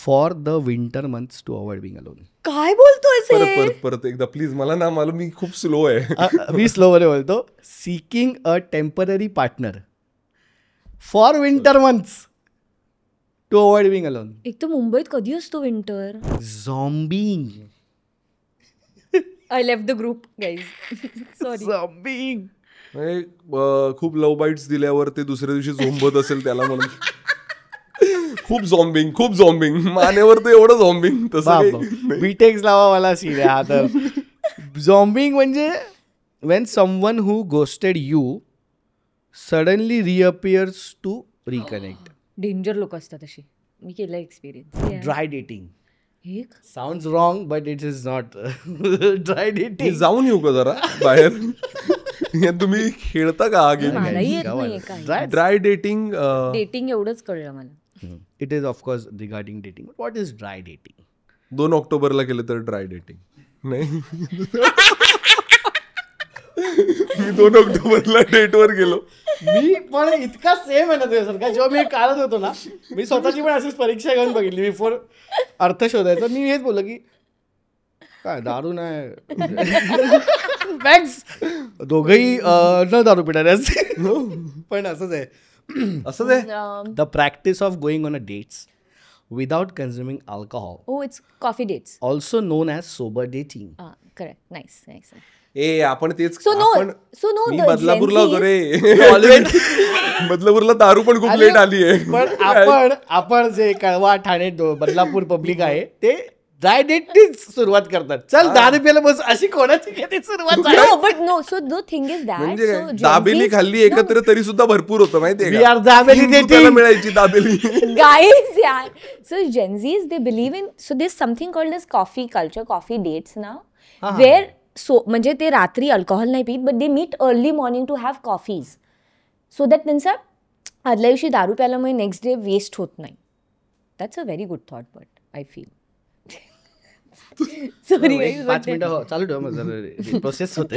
for the winter months to avoid being alone. काय बोलतोय? परत एकदा प्लीज. मला मी खूप स्लो आहे. मी स्लो मध्ये बोलतो. Seeking a temporary partner for winter months to avoid being alone. एक तर मुंबईत कधी असतो winter? Zombieing. I left the group guys, sorry. Zombieing खूप लव बाईट्स दिल्यावर ते दुसऱ्या दिवशी झोंबत असेल त्याला म्हणून. खूप झॉम्बिंग मानेवर तर एवढं झॉम्बिंग. तसं बीटेक्स लावा मला सीन हा. तर झॉम्बिंग म्हणजे when someone who ghosted you suddenly reappears to reconnect. Danger लोक असतात अशी, मी केलं एक्सपिरियन्स. Dry dating. हे sounds wrong but it is not. Dry dating. जाऊन येऊ का जरा बाहेर? तुम्ही खेळता का हा गेम? मलाही येत नाहीये काय. Dry dating. डेटिंग एवढंच कळलं मला. It is of course regarding dating. What is dry dating? 2 ऑक्टोबरला केलं तर ड्राय डेटिंग नाही. मी 2 ऑक्टोबरला डेटवर गेलो. मी पण इतका सेम आहे ना तुझ्यासारखा. जेव्हा मी काढत होतो ना, मी स्वतःची पण अशीच परीक्षा घेऊन बघितली बिफोर अर्थ शोधायचा. मी हेच बोललो की काय दारू नाही. फॅक्ट्स दोघंही न दारू पिणारे असते. पण असंच आहे. The practice of going on a dates without consuming alcohol. Oh, it's coffee dates. Also known as sober dating. Correct. Nice. आपण तेच. So no, me the बदलापूरला Gen होतो रे. बदलापूरला दारू पण खूप लेट आली आहे. पण आपण जे कळवा ठाणे बदलापूर पब्लिक आहे ते ड्राय डेटनीच सुरुवात करतात. चल दारू प्यायला बस अशी कोणाची सुरुवात आहे? No, but no. So the thing is that म्हणजे so Gen दाबेली Zs- खाल्ली एकत्र तरी सुद्धा भरपूर होतं माहितीये We are दाबेली dating. मिळायची dabeli. guys, yeah. So Gen Zs, they believe in, so there's something called as coffee culture, coffee dates now, where म्हणजे ते रात्री अल्कोहोल नाही पित, but they meet early morning to have coffees, so that त्यांचा आदल्या दिवशी दारू प्यायल्यामुळे नेक्स्ट डे वेस्ट होत नाही. That's a very good thought, but I feel. Sorry 5 मिनिटं चालू ठेव. प्रोसेस होते.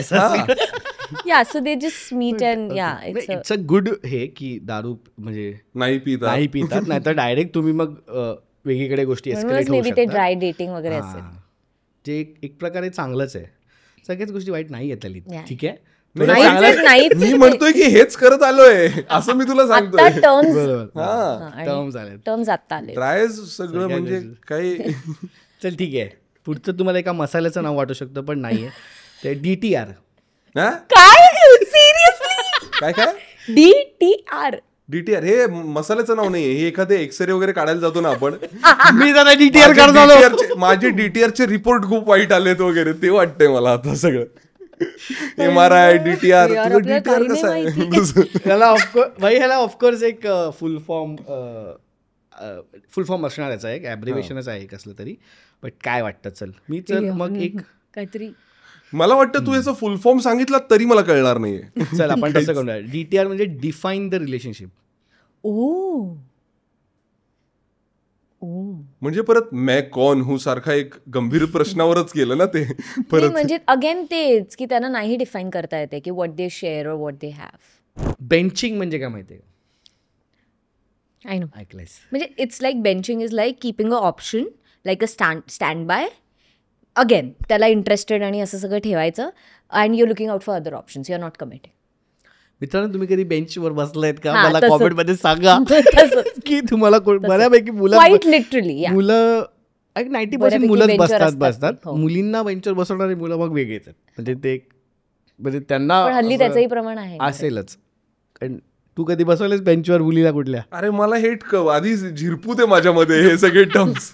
Yeah, so they just meet and yeah it's a good हे की दारू म्हणजे नाही पितात नाहीतर डायरेक्ट तुम्ही मग वेगळीकडे गोष्टी एस्केलेट होऊ मे बी ते शकतात. ड्राय डेटिंग वगैरे असेल. जे एक प्रकारे चांगलंच आहे. सगळ्याच गोष्टी वाईट नाही आहेत ललित. ठीक आहे. मी म्हणतोय की हेच करत आलोय असं मी तुला सांगतोय. टर्म्स आता आले. ड्राय सगळं म्हणजे काही. चल ठीक आहे. पुढचं तुम्हाला एका मसाल्याचं नाव वाटू शकतं पण नाहीये. ते DTR. काय सिरियसली? काय DTR हे मसाल्याचं नाव नाहीये. हे एखादे एक्सरे वगैरे काढायला जातो ना आपण. मी जरा DTR करतो. माझे DTRचे रिपोर्ट खूप वाईट आलेत वगैरे ते वाटतंय मला आता सगळं. MRI DTR कसं आहे? ह्याला ऑफकोर्स एक फुल फॉर्म असणार याचा एक ॲब्रिव्हिएशनच आहे कसलं तरी. बट काय वाटतं चल मी चल मग एक काहीतरी. मला वाटतं तू याचा फुल फॉर्म सांगितला तरी मला कळणार नाहीये. चल आपण तसं करूया. DTR म्हणजे डिफाईन द रिलेशनशिप. म्हणजे परत मैं कौन हूँ सारखा एक गंभीर प्रश्नावरच गेलं ना ते परत. म्हणजे अगेन तेच की त्यांना नाही डिफाईन करता येते की व्हॉट दे शेअर और व्हॉट दे हॅव. बेंचिंग म्हणजे काय माहितीये का? I know. ऐकलंयस? म्हणजे it's like benching is like keeping a option, like a stand by. Again त्याला इंटरेस्टेड आणि असं सगळं ठेवायचं and you looking out for other options. You are not committed. मित्रांनो तुम्ही कधी बेंचवर बसलायत का? मला कॉमेंट मध्ये सांगा की तुम्हाला बऱ्यापैकी मुलं 90% बऱ्यापैकी मुलंच bencher बसतात. हो. मुलींना बेंचवर बसवणारी मुलं मग वेगळीच आहेत. म्हणजे ते म्हणजे त्यांना पण हल्ली असं त्याचंही प्रमाण आहे. असेलच. कारण तू कधी बसवलेस बेंचवर मुलीला कुठल्या? अरे मला हेट आधी झिरपू ते माझ्यामध्ये हे सगळे टर्म्स.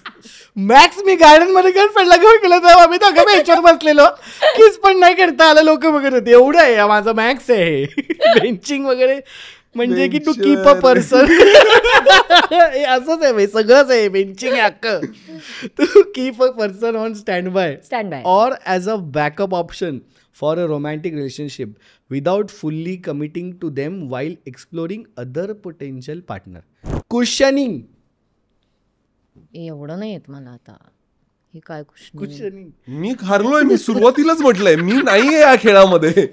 मॅक्स मी गार्डन मध्ये गर्लफ्रेंडला घेऊन गेलो तेव्हा आम्ही दोघं बेंचवर बसलेलो, किस पण नाही करता आलं, लोक बघत होते. एवढं आहे माझं मॅक्स आहे. बेंचिंग वगैरे म्हणजे की टू कीप अ पर्सन. असंच आहे, सगळंच आहे बेंचिंग आहे अक्क. To keep a person on stand by or as a backup option for a romantic relationship without fully committing to them while exploring other potential partner. Cushioning. एवढं नाही येत मला आता. हे काय Cushioning. मी हारलोय. मी सुरुवातीलाच म्हटलंय मी नाहीये या खेळामध्ये.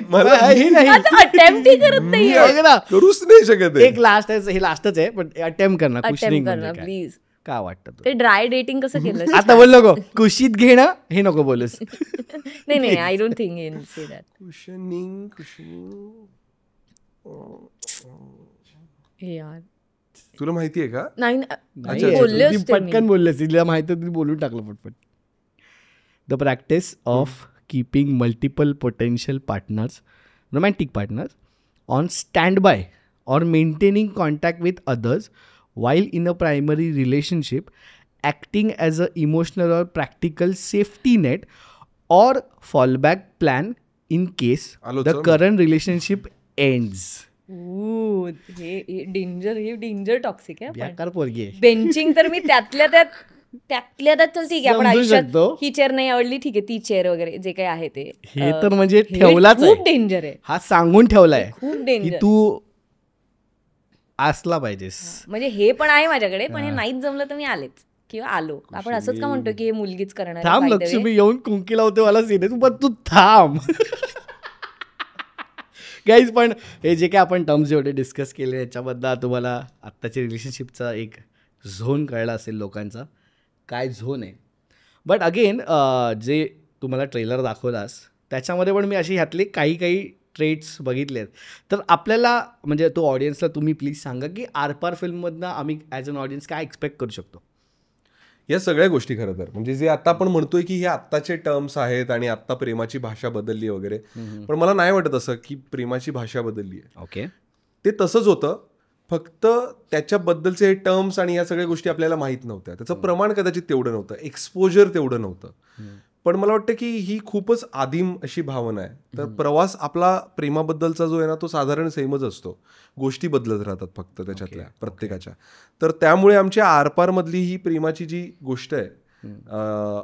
मला हे नाही. अटेम्प्ट करत नाही. बघ ना. करूच नाही शकत आहे. एक लास्ट आहे, हे लास्टच आहे, पण अटेम्प्ट करणार. कुशनिंग म्हणजे काय? प्लीज. काय वाटतं तुला? ते ड्राय डेटिंग कसं केलं? आता बोल नको कुशीत घेणं हे नको बोलूस. नाही I don't think in say that. Cushioning यार तुला माहितीये का? नाही नाहीये. बोलले ती असते मी. पटकन बोललेस, तिला माहिती आहे, बोलून टाकलं पटपट. The practice of keeping multiple potential partners, romantic partners, on stand by or maintaining contact with others while in a primary relationship, acting as a emotional or practical safety net or fallback plan in case the current relationship ends. हे डेंजर टॉक्सिक आहे. बेकार पोरगी आहे. बेंचिंग तर मी त्यातल्या त्यात चल ठीक आहे, आपण समजू आयुष्यात शकतो. ही चेअर नाही आवडली, ठीक आहे ती चेअर वगैरे जे काही आहे ते. हे तर म्हणजे ठेवलाच आहे. खूप डेंजर आहे. हा सांगून ठेवलाय खूप की डेंजर. तू असला पाहिजेस. म्हणजे हे पण आहे माझ्याकडे, पण हे नाहीच जमलं तर मी आलेच किंवा आलो. आपण असंच का म्हणतो की हे मुलगीच करणार? थांब लक्ष्मी येऊन कुंकी लावते मला सिरियस, पण तू थांब. गाईज, पण हे जे काय आपण टर्म्स जेवढे डिस्कस केले याच्याबद्दल तुम्हाला आत्ताच्या रिलेशनशिपचा एक झोन कळला असेल लोकांचा, काय झोन आहे. बट अगेन जे तुम्हाला ट्रेलर दाखवलास त्याच्यामध्ये पण मी अशी ह्यातले काही ट्रेट्स बघितले आहेत. तर आपल्याला म्हणजे तो ऑडियन्सला तुम्ही प्लीज सांगा की आरपार फिल्ममधनं आम्ही ॲज अन ऑडियन्स काय एक्सपेक्ट करू शकतो. या सगळ्या गोष्टी खरं तर म्हणजे जे आता आपण म्हणतोय की हे आत्ताचे टर्म्स आहेत आणि आत्ता प्रेमाची भाषा बदलली वगैरे, पण मला नाही वाटत असं की प्रेमाची भाषा बदलली आहे. ओके, ते तसंच होतं, फक्त त्याच्याबद्दलचे हे टर्म्स आणि या सगळ्या गोष्टी आपल्याला माहीत नव्हत्या. त्याचं प्रमाण कदाचित तेवढं नव्हतं, एक्सपोजर तेवढं नव्हतं. पण मला वाटतं की ही खूपच आदिम अशी भावना आहे. तर प्रवास आपला प्रेमाबद्दलचा जो आहे ना तो साधारण सेमच असतो, गोष्टी बदलत राहतात फक्त त्याच्यातल्या प्रत्येकाच्या. तर त्यामुळे आमच्या आरपारमधली ही प्रेमाची जी गोष्ट आहे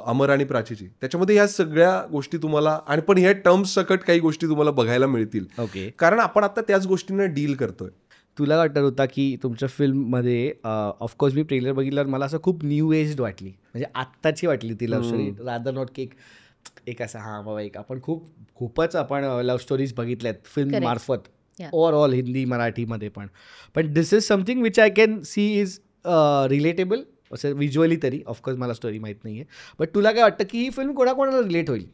अमर आणि प्राचीची, त्याच्यामध्ये ह्या सगळ्या गोष्टी तुम्हाला आणि पण ह्या टर्म्स सकट काही गोष्टी तुम्हाला बघायला मिळतील. ओके, कारण आपण आता त्याच गोष्टींना डील करतोय. तुला वाटत होता की तुमच्या फिल्ममध्ये ऑफकोर्स मी ट्रेलर बघितल्यावर मला असं खूप न्यू एज वाटली, म्हणजे आत्ताची वाटली ती लव्ह स्टोरी, रादर नॉट की एक असं हां बाबा एक आपण खूपच आपण लव्ह स्टोरीज बघितल्यात फिल्म मार्फत, ओव्हरऑल हिंदी मराठीमध्ये पण this is something which I can see is relatable असं व्हिज्युअली तरी. ऑफकोर्स मला स्टोरी माहीत नाही आहे, बट तुला काय वाटतं की ही फिल्म कोणाकोणाला रिलेट होईल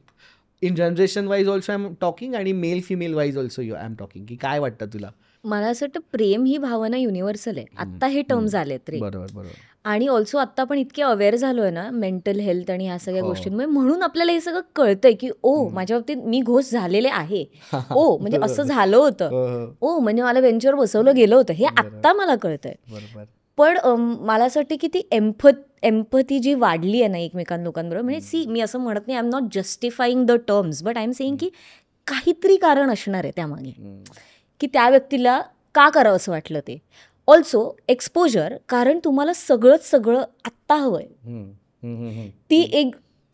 in generation wise also I am talking आणि male female wise also I am talking, की काय वाटतं तुला? मला असं वाटतं प्रेम ही भावना युनिव्हर्सल आहे. आत्ता हे टर्म्स आलेत रे. बरोबर. आणि ऑल्सो आत्ता आपण इतके अवेअर झालोय ना मेंटल हेल्थ आणि ह्या सगळ्या गोष्टींमुळे, म्हणून आपल्याला हे सगळं कळतंय की ओ माझ्या बाबतीत मी घोष झालेले आहे, ओ म्हणजे असं झालं होतं, ओ म्हणजे मला बेंचवर बसवलं गेलं होतं, हे आत्ता मला कळतंय. पण मला असं वाटतं की ती एम्पथी जी वाढली आहे ना लोकांबरोबर, म्हणजे सी मी असं म्हणत नाही, I am not justifying the terms, but I am saying की काहीतरी कारण असणार आहे त्यामागे की त्या व्यक्तीला का करावं असं वाटलं ते. ऑल्सो एक्सपोजर, कारण तुम्हाला सगळं आत्ता हवंय,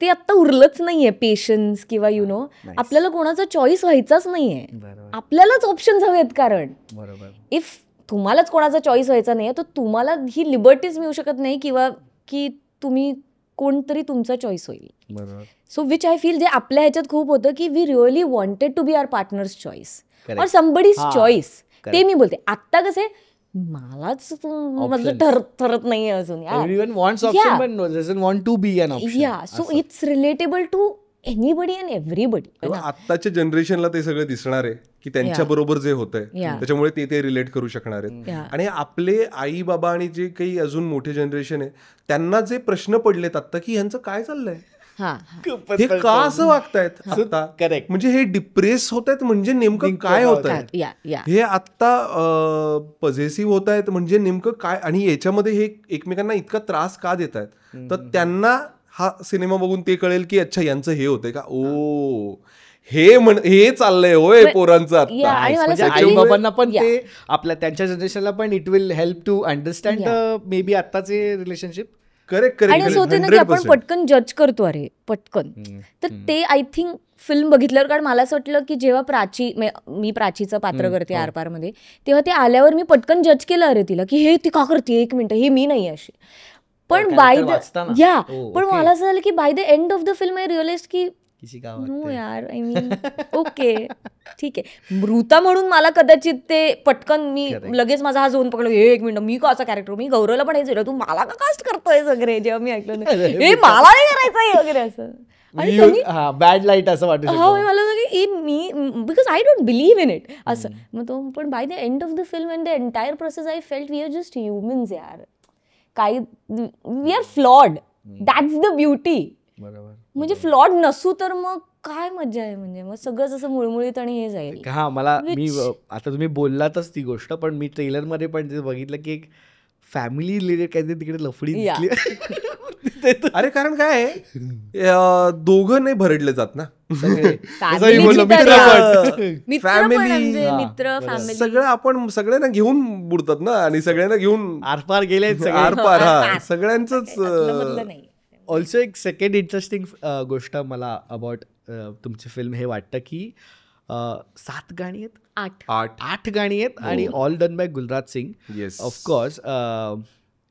ते आत्ता उरलंच नाहीये पेशन्स किंवा यु नो आपल्याला कोणाचा चॉईस व्हायचाच नाहीये, आपल्यालाच ऑप्शन्स हवेत. कारण इफ तुम्हालाच कोणाचा चॉईस व्हायचा नाही तर तुम्हाला ही लिबर्टीज मिळू शकत नाही किंवा की तुम्ही कोणतरी तुमचा चॉईस होईल. सो विच आय फील जे आपल्या ह्याच्यात खूप होतं की we really wanted to be our partners choice or somebody's choice. ते मी बोलते आत्ता कसे मलाच ठरत नाहीये अजून. So it's relatable to anybody and everybody. आत्ताच्या जनरेशनला ते सगळं दिसणार आहे की त्यांच्या बरोबर जे होतंय त्याच्यामुळे ते रिलेट करू शकणार आहेत. आणि आपले आई बाबा आणि जे काही अजून मोठे जनरेशन आहे त्यांना जे प्रश्न पडलेत आता की ह्यांचं काय चाललंय, हे का असं वागतायत आता, करेक्ट, म्हणजे हे डिप्रेस होत आहेत म्हणजे नेमकं काय होत आहे, हे आता पॉझेसिव्ह होत आहेत म्हणजे नेमकं काय, आणि याच्यामध्ये हे एकमेकांना इतका त्रास का देत आहेत. तर त्यांना हा सिनेमा बघून ते कळेल की अच्छा यांचं हे होतंय का, ओ हे चाललंय होय पोरांचं आता. आई बाबांना पण ते आपल्या त्यांच्या जनरेशनला पण it will help to understand maybe आत्ताचे रिलेशनशिप. करेक्ट. आणि असं होतं ना की आपण पटकन जज करतो, अरे पटकन. तर ते आय थिंक फिल्म बघितल्यावर, कारण मला असं वाटलं की जेव्हा मी प्राचीचं पात्र करते आरपारमध्ये, तेव्हा ते आल्यावर मी पटकन जज केलं अरे तिला की हे ती का करते, एक मिनिट हे मी नाही अशी. पण बाय द पण मला असं झालं की by the end of the film I realize की नो यार, आय मीन ओके ठीक आहे. मृता म्हणून मला कदाचित ते पटकन मी लगेच माझा हा झोन पकडलो, एक मिनिट मी का असा कॅरेक्टर, मी गौरवला पण हेच तू मला का कास्ट करतोय वगैरे, जेव्हा मी ऐकलं हे मला नाही करायचं वगैरे असं. आणि बॅड लाईट असं वाटतं मला मी because I don't believe in it असं. मग तो पण by the end of the film and the entire process I felt we are just humans यार, काही we are flawed, that's the beauty. म्हणजे फ्लॉड नसू तर मग काय मजा आहे, म्हणजे मग सगळं जसं मुळमुळीत आणि हे जाईल. हा मला मी आता तुम्ही बोललातच ती गोष्ट, पण मी ट्रेलर मध्ये पण जे बघितलं की एक फॅमिली रिलेटेड काहीतरी तिकडे लफडी दिसली. अरे कारण काय दोघं नाही भरडले जात ना, मित्र सगळं आपण सगळ्यांना घेऊन बुडतात ना, आणि सगळ्यांना घेऊन आरपार गेले आरपार. हा सगळ्यांचंच. ऑल्सो एक सेकंड इंटरेस्टिंग गोष्ट मला अबाउट तुमची फिल्म हे वाटतं की 7 गाणी आहेत, 8 गाणी आहेत, आणि all done by Gulraj Singh. Of course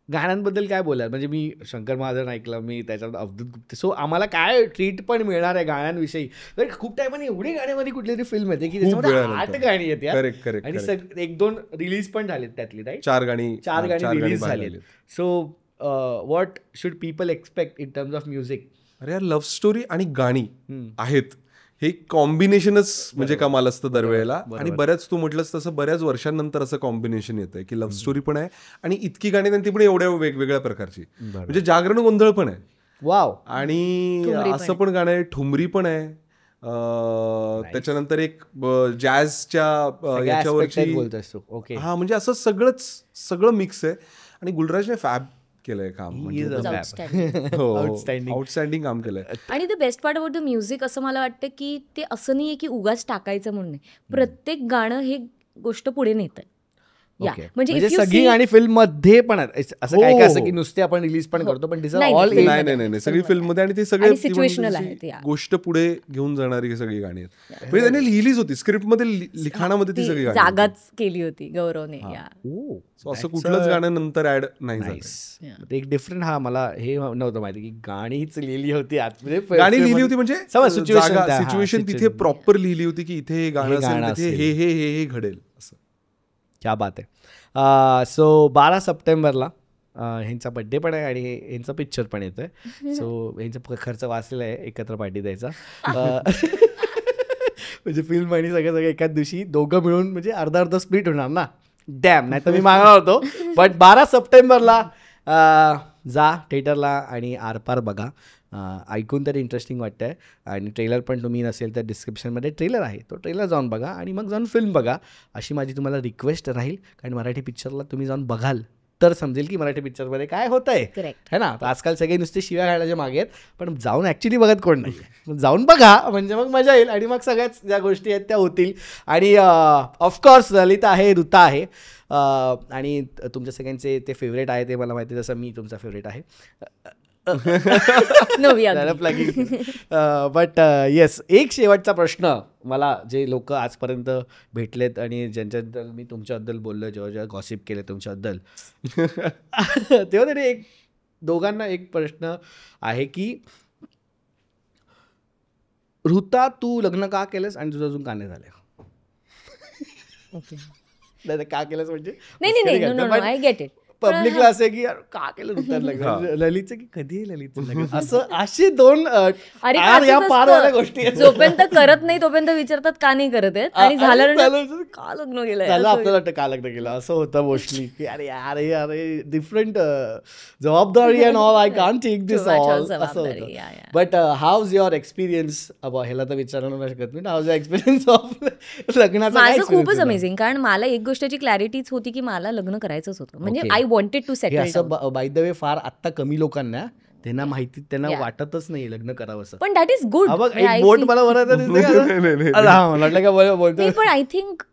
गाण्यांबद्दल काय बोलाल, म्हणजे मी शंकर महादेवन ऐकलं, मी त्याच्यात अवधूत गुप्ते, सो आम्हाला काय ट्रीट पण मिळणार आहे गाण्यांविषयी. खूप टाइमाने एवढी गाण्यामध्ये कुठली तरी फिल्म येते की त्याच्यामध्ये 8 गाणी आहेत यार, आणि 1-2 रिलीज पण झालेत त्यातली, राईट? 4 गाणी रिलीज झालेत. So what should people expect in terms of music? अरे यार, लव्ह स्टोरी आणि गाणी आहेत, हे कॉम्बिनेशनच म्हणजे कमाल असतं दरवेळेला. आणि बऱ्याच तू म्हटलंस तसं बऱ्याच वर्षांनंतर असं कॉम्बिनेशन येतंय की लव्ह स्टोरी पण आहे आणि इतकी गाणी त्यांची पण एवढ्या वेगवेगळ्या प्रकारची, म्हणजे जागरण गोंधळ पण आहे, वाव, आणि असं पण गाणं आहे, ठुमरी पण आहे, त्याच्यानंतर एक जॅझच्या याच्यावरची, हा म्हणजे असं सगळं मिक्स आहे. आणि गुलराजने फॅब केलंय काम, आउटस्टँडिंग काम केलंय. आणि the best part about the music असं मला वाटतं की ते असं नाहीये की उगाच टाकायचं म्हणून नाही, प्रत्येक गाणं हे गोष्ट पुढे नेतं. म्हणजे सगळी गाणी फिल्म मध्ये पण असं काय असं की नुसते आपण रिलीज पण करतो, पण नाही सगळी फिल्म मध्ये, आणि ते सगळे सिच्युएशनल आहेत, गोष्ट पुढे घेऊन जाणारी सगळी गाणी आहेत. म्हणजे त्यांनी लिहिलीच होती स्क्रिप्ट मध्ये, लिखाणामध्ये ती सगळी गाणी जागाच केली होती गौरवने. असं कुठलंच गाणं नंतर ऍड नाही झालं. एक डिफरंट, हा मला हे नव्हतं माहिती की गाणीच लिहिली होती आत, म्हणजे गाणी लिहिली होती म्हणजे सिच्युएशन तिथे प्रॉपर लिहिली होती की इथे हे गाणं असेल, हे घडेल असं. क्या बात आहे. सो 12 सप्टेंबरला ह्यांचा बड्डे पण आहे आणि ह्यांचा पिक्चर पण येतोय. सो ह्यांचा खर्च वाचलेला आहे एकत्र पार्टी द्यायचा. म्हणजे फिल्म आणि सगळं एकाच दिवशी दोघं मिळून म्हणजे अर्धा स्प्लिट होणार ना. डॅम, नाही तर मी मागणार होतो. बट 12 सप्टेंबरला जा थिएटरला आणि आरपार बघा. ऐकून तरी इंटरेस्टिंग वाटतंय. आणि ट्रेलर पण तुम्ही नसेल तर डिस्क्रिप्शनमध्ये ट्रेलर आहे, तो ट्रेलर जाऊन बघा आणि मग जाऊन फिल्म बघा, अशी माझी तुम्हाला रिक्वेस्ट राहील. कारण मराठी पिक्चरला तुम्ही जाऊन बघाल तर समजेल की मराठी पिक्चरमध्ये काय होत आहे, है ना. आजकाल सगळे नुसते शिव्या घालायच्या मागे आहेत, पण जाऊन ॲक्च्युली बघत कोण नाही. जाऊन बघा म्हणजे मग मजा येईल आणि मग सगळ्याच ज्या गोष्टी आहेत त्या होतील. आणि ऑफकोर्स ललिता आहे, ऋता आहे, आणि तुमच्या सगळ्यांचे ते फेवरेट आहे ते मला माहिती, जसं मी तुमचा फेवरेट आहे. बट येस, एक शेवटचा प्रश्न मला, जे लोक आजपर्यंत भेटलेत आणि ज्यांच्याबद्दल मी तुमच्याबद्दल बोललो, जेव्हा गॉसिप केले तुमच्याबद्दल, तेव्हा तरी एक दोघांना एक प्रश्न आहे की ऋता, तू लग्न का केलंस आणि तुझं अजून का नाही झालं? का केलंस म्हणजे नाही, आय गेट इट. पब्लिकला असं की यार का केलं नृत्यात लग्न, ललितचं की कधी ललितचं लग्न, असं अशी दोन या पारवाल्या गोष्टी आहेत. जोपर्यंत करत नाही तोपर्यंत विचारतात का नाही करत आहेत, आणि झाल्यानंतर का लग्न केलं, त्याला आपल्याला वाटतं का लग्न केलं, असं होतं मोस्टली की अरे अरे अरे डिफरंट जबाबदारी and all, I can't take this all, असं होतं. But how is your experience about, ह्याला तर विचारणं नाही शकत मी, हाऊ इज एक्सपिरियन्स ऑफ लग्नाचा? माझं खूपच अमेझिंग, कारण मला एक गोष्टीची क्लॅरिटीच होती की मला लग्न करायचंच होतं, म्हणजे आय वॉन्टेड टू सेटल. असं बाय द वे फार आता कमी लोकांना त्यांना माहिती, त्यांना वाटतच नाही लग्न करावं असं. पण दॅट इज गुड. बोट मला बोलतो, पण आय थिंक,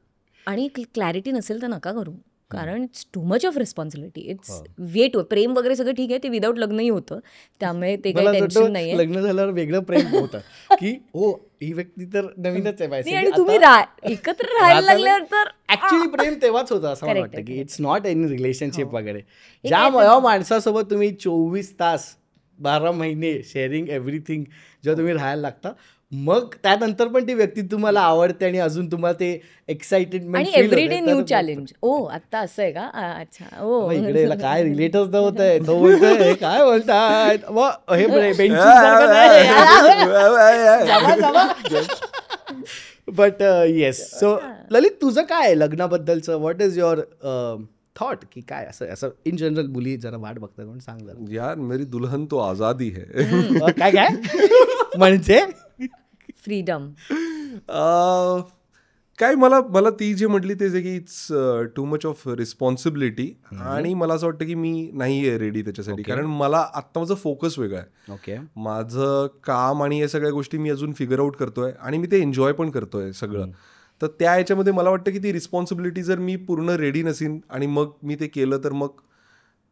आणि क्लॅरिटी नसेल तर नका करू, कारण it's too much of responsibility. It's way to प्रेम वगैरे सगळं ठीक आहे, ते विदाऊट लग्नही होतं, त्यामुळे ते काही टेन्शन नाहीये. लग्न झाल्यावर वेगळं प्रेम होतं की हो ही व्यक्ती तर नवीनच आहे, आणि तुम्ही एकत्र राहायला लागल्यावर तर ऍक्च्युअली प्रेम तेव्हाच होतं असं मला वाटतं की इट्स नॉट एनी रिलेशनशिप वगैरे. ज्या माणसासोबत तुम्ही 24 तास 12 महिने शेअरिंग एव्हरीथिंग जेव्हा तुम्ही राहायला लागता, मग त्यानंतर पण ती व्यक्ती तुम्हाला आवडते आणि अजून तुम्हाला ते एक्साइटेडमेंट, आणि एव्हरीडे न्यू चॅलेंज. ओ आता असं आहे का, अच्छा ओ इकडे याला काय रिलेटच नव्हतंय, तो बोलतोय काय बोलताय बट येस. सो ललित तुझं काय लग्नाबद्दलचं, व्हॉट इज युअर थॉट, की काय असं इन जनरल मुली जरा वाट बघतात म्हणून सांग जरा. यार मेरी दुल्हन तो आजादी है. काय काय म्हणजे फ्रीडम काय, मला ती जे म्हटली ते जे की it's too much of responsibility, आणि मला असं वाटतं की मी नाही आहे रेडी त्याच्यासाठी, कारण मला आत्ता माझं फोकस वेगळं आहे. ओके, माझं काम आणि या सगळ्या गोष्टी मी अजून फिगर आउट करतोय, आणि मी ते एन्जॉय पण करतोय सगळं. तर त्या याच्यामध्ये मला वाटतं की ती रिस्पॉन्सिबिलिटी जर मी पूर्ण रेडी नसीन आणि मग मी ते केलं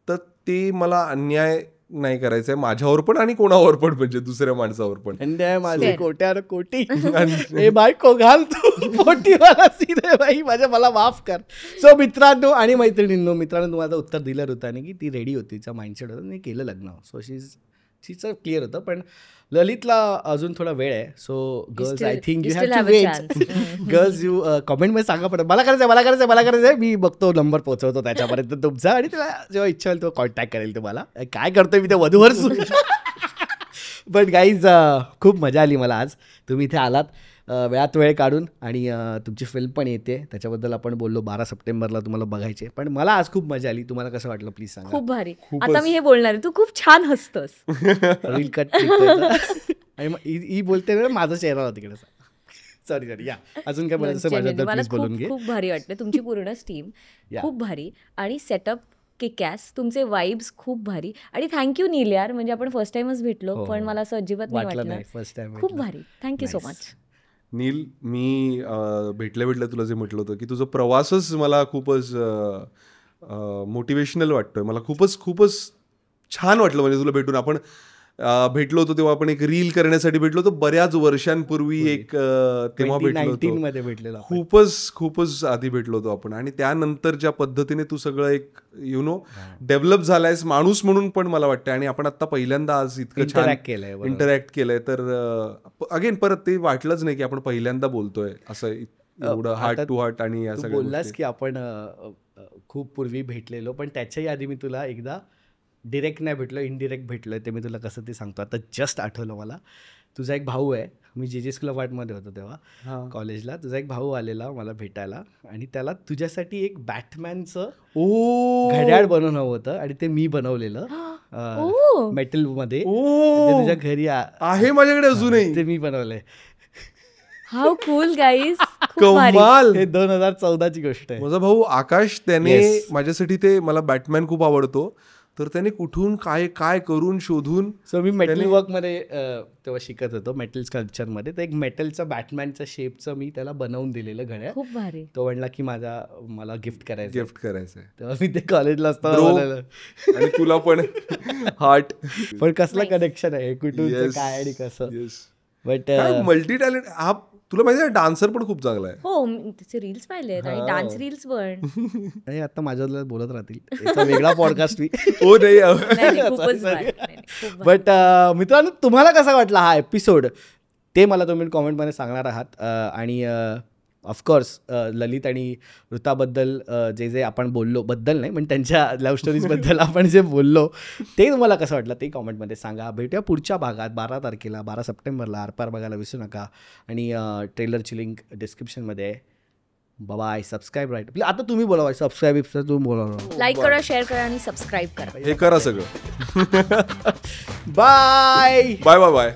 तर ते मला अन्याय नाही करायचं आहे माझ्यावर पण आणि कोणावर पण, म्हणजे दुसऱ्या माणसावर पण. अन्याय माझे कोट्यावर कोटी, हे बायको घाल तू पोटीवाला सीधे बाई माझ्या, मला माफ कर. सो मित्रांनो आणि मैत्रिणींनो, तुम्हाला उत्तर दिलं होतं की ती रेडी होती, तिचा माइंडसेट होता, मी केलं लग्न. सो तिचं क्लिअर होतं. पण ललितला अजून थोडा वेळ आहे. So girls I think you have to wait. Girls you कॉमेंटमध्ये सांगा पडत मला करायचं, मी बघतो नंबर पोहोचवतो त्याच्यापर्यंत तुमचा, आणि तुला जेव्हा इच्छा होईल तो कॉन्टॅक्ट करेल तुम्हाला. काय करतोय मी ते वधूवर. बट गाईज खूप मजा आली मला आज, तुम्ही इथे आलात वेळात वेळ काढून, आणि तुमची फिल्म पण येते, त्याच्याबद्दल आपण बोललो 12 सप्टेंबरला तुम्हाला बघायचे. पण मला आज खूप मजा आली. तुम्हाला कसं वाटलं प्लीज सांगा. खूप भारी. आता मी हे बोलणार आहे, तू खूप छान हसतोस. रील कट आणि ही बोलते ना माझा चेहरा होता तिकडे. सॉरी या अजून काय बोलायचं माझ्याबद्दल प्लीज बोलून घे. खूप भारी वाटतं, तुमची पूर्ण टीम खूप भारी, आणि सेटअप किकॅस, तुमचे वाइब्स खूप भारी, आणि थँक्यू नील यार, म्हणजे आपण फर्स्ट टाइमच भेटलो, पण मला असं अजिबात नाही वाटलं. फर्स्ट टाइम खूप भारी, थँक्यू सो मच. नील, मी भेटल्या तुला जे म्हटलं होतं की तुझा प्रवासच मला खूपच मोटिवेशनल वाटतोय. मला खूपच छान वाटलं म्हणजे तुला भेटून. आपण भेटलो होतो तेव्हा आपण एक रील करण्यासाठी भेटलो होतो बऱ्याच वर्षांपूर्वी, एक तेव्हा भेटलो होतो, खूपच आधी भेटलो होतो आपण. आणि त्यानंतर ज्या पद्धतीने तू सगळं एक डेव्हलप झालायस माणूस म्हणून पण मला वाटतं, आणि आपण आता पहिल्यांदा आज इतकं छान इंटरॅक्ट केलंय, तर अगेन परत ते वाटलंच नाही की आपण पहिल्यांदा बोलतोय असं एवढं हार्ट टू हार्ट. आणि या सगळ्या बोललास की आपण खूप पूर्वी भेटलेलो, पण त्याच्याही आधी मी तुला एकदा डिरेक्ट नाही भेटलो, इनडिरेक्ट भेटलो. ते मी तुला कसं ते सांगतो. आता जस्ट आठवलं मला, तुझा एक भाऊ आहे, मी JJ's क्लब आर्टमध्ये होतो तेव्हा कॉलेजला. तुझा एक भाऊ आलेला मला भेटायला, आणि त्याला तुझ्यासाठी एक बॅटमॅनचं घड्याळ बनवणं होतं, आणि ते मी बनवलेलं मेटलमध्ये. तुझ्या घरी आहे माझ्याकडे अजूनही, ते मी बनवलंय. हाऊ कूल गाईज, कमाल. हे 2014ची गोष्ट आहे. माझा भाऊ आकाश, त्याने माझ्यासाठी, ते मला बॅटमॅन खूप आवडतो, तर त्याने कुठून काय करून शोधून. सो मी मेटल वर्कमध्ये तेव्हा शिकत होतो, मेटल स्कल्पचरमध्ये. तर एक मेटलचं बॅटमॅनच्या शेपचं मी त्याला बनवून दिलेलं घड्याळ. खूप भारी. तो म्हणला की मला गिफ्ट करायचं. तेव्हा मी ते कॉलेजला असताना, आणि तुला पण हार्ट. पण कसलं कनेक्शन आहे कुठून काय आणि कसं. But multi talent. हा तुला माहिती आहे डान्सर पण खूप चांगला आहे. हो, त्याचे रील्स पाहिले, आणि डान्स रील्स पण. आता माझ्याबद्दल बोलत राहतील, वेगळा पॉडकास्ट मी. हो नाही. बट मित्रांनो, तुम्हाला कसा वाटला हा एपिसोड ते मला तुम्ही कॉमेंटमध्ये सांगणार आहात. आणि ऑफकोर्स ललित आणि ऋताबद्दल जे आपण बोललो, बद्दल नाही पण त्यांच्या लव्ह स्टोरीजबद्दल आपण जे बोललो ते तुम्हाला कसं वाटलं ते कॉमेंटमध्ये सांगा. भेटूया पुढच्या भागात 12 तारखेला 12 सप्टेंबरला. आरपार बघायला विसरू नका आणि ट्रेलरची लिंक डिस्क्रिप्शनमध्ये आहे. बाय. Subscribe right. आता तुम्ही बोला, सबस्क्राईब तुम्ही बोला. लाईक करा, शेअर करा आणि सबस्क्राईब करा. हे करा सगळं. Bye bye bye bye.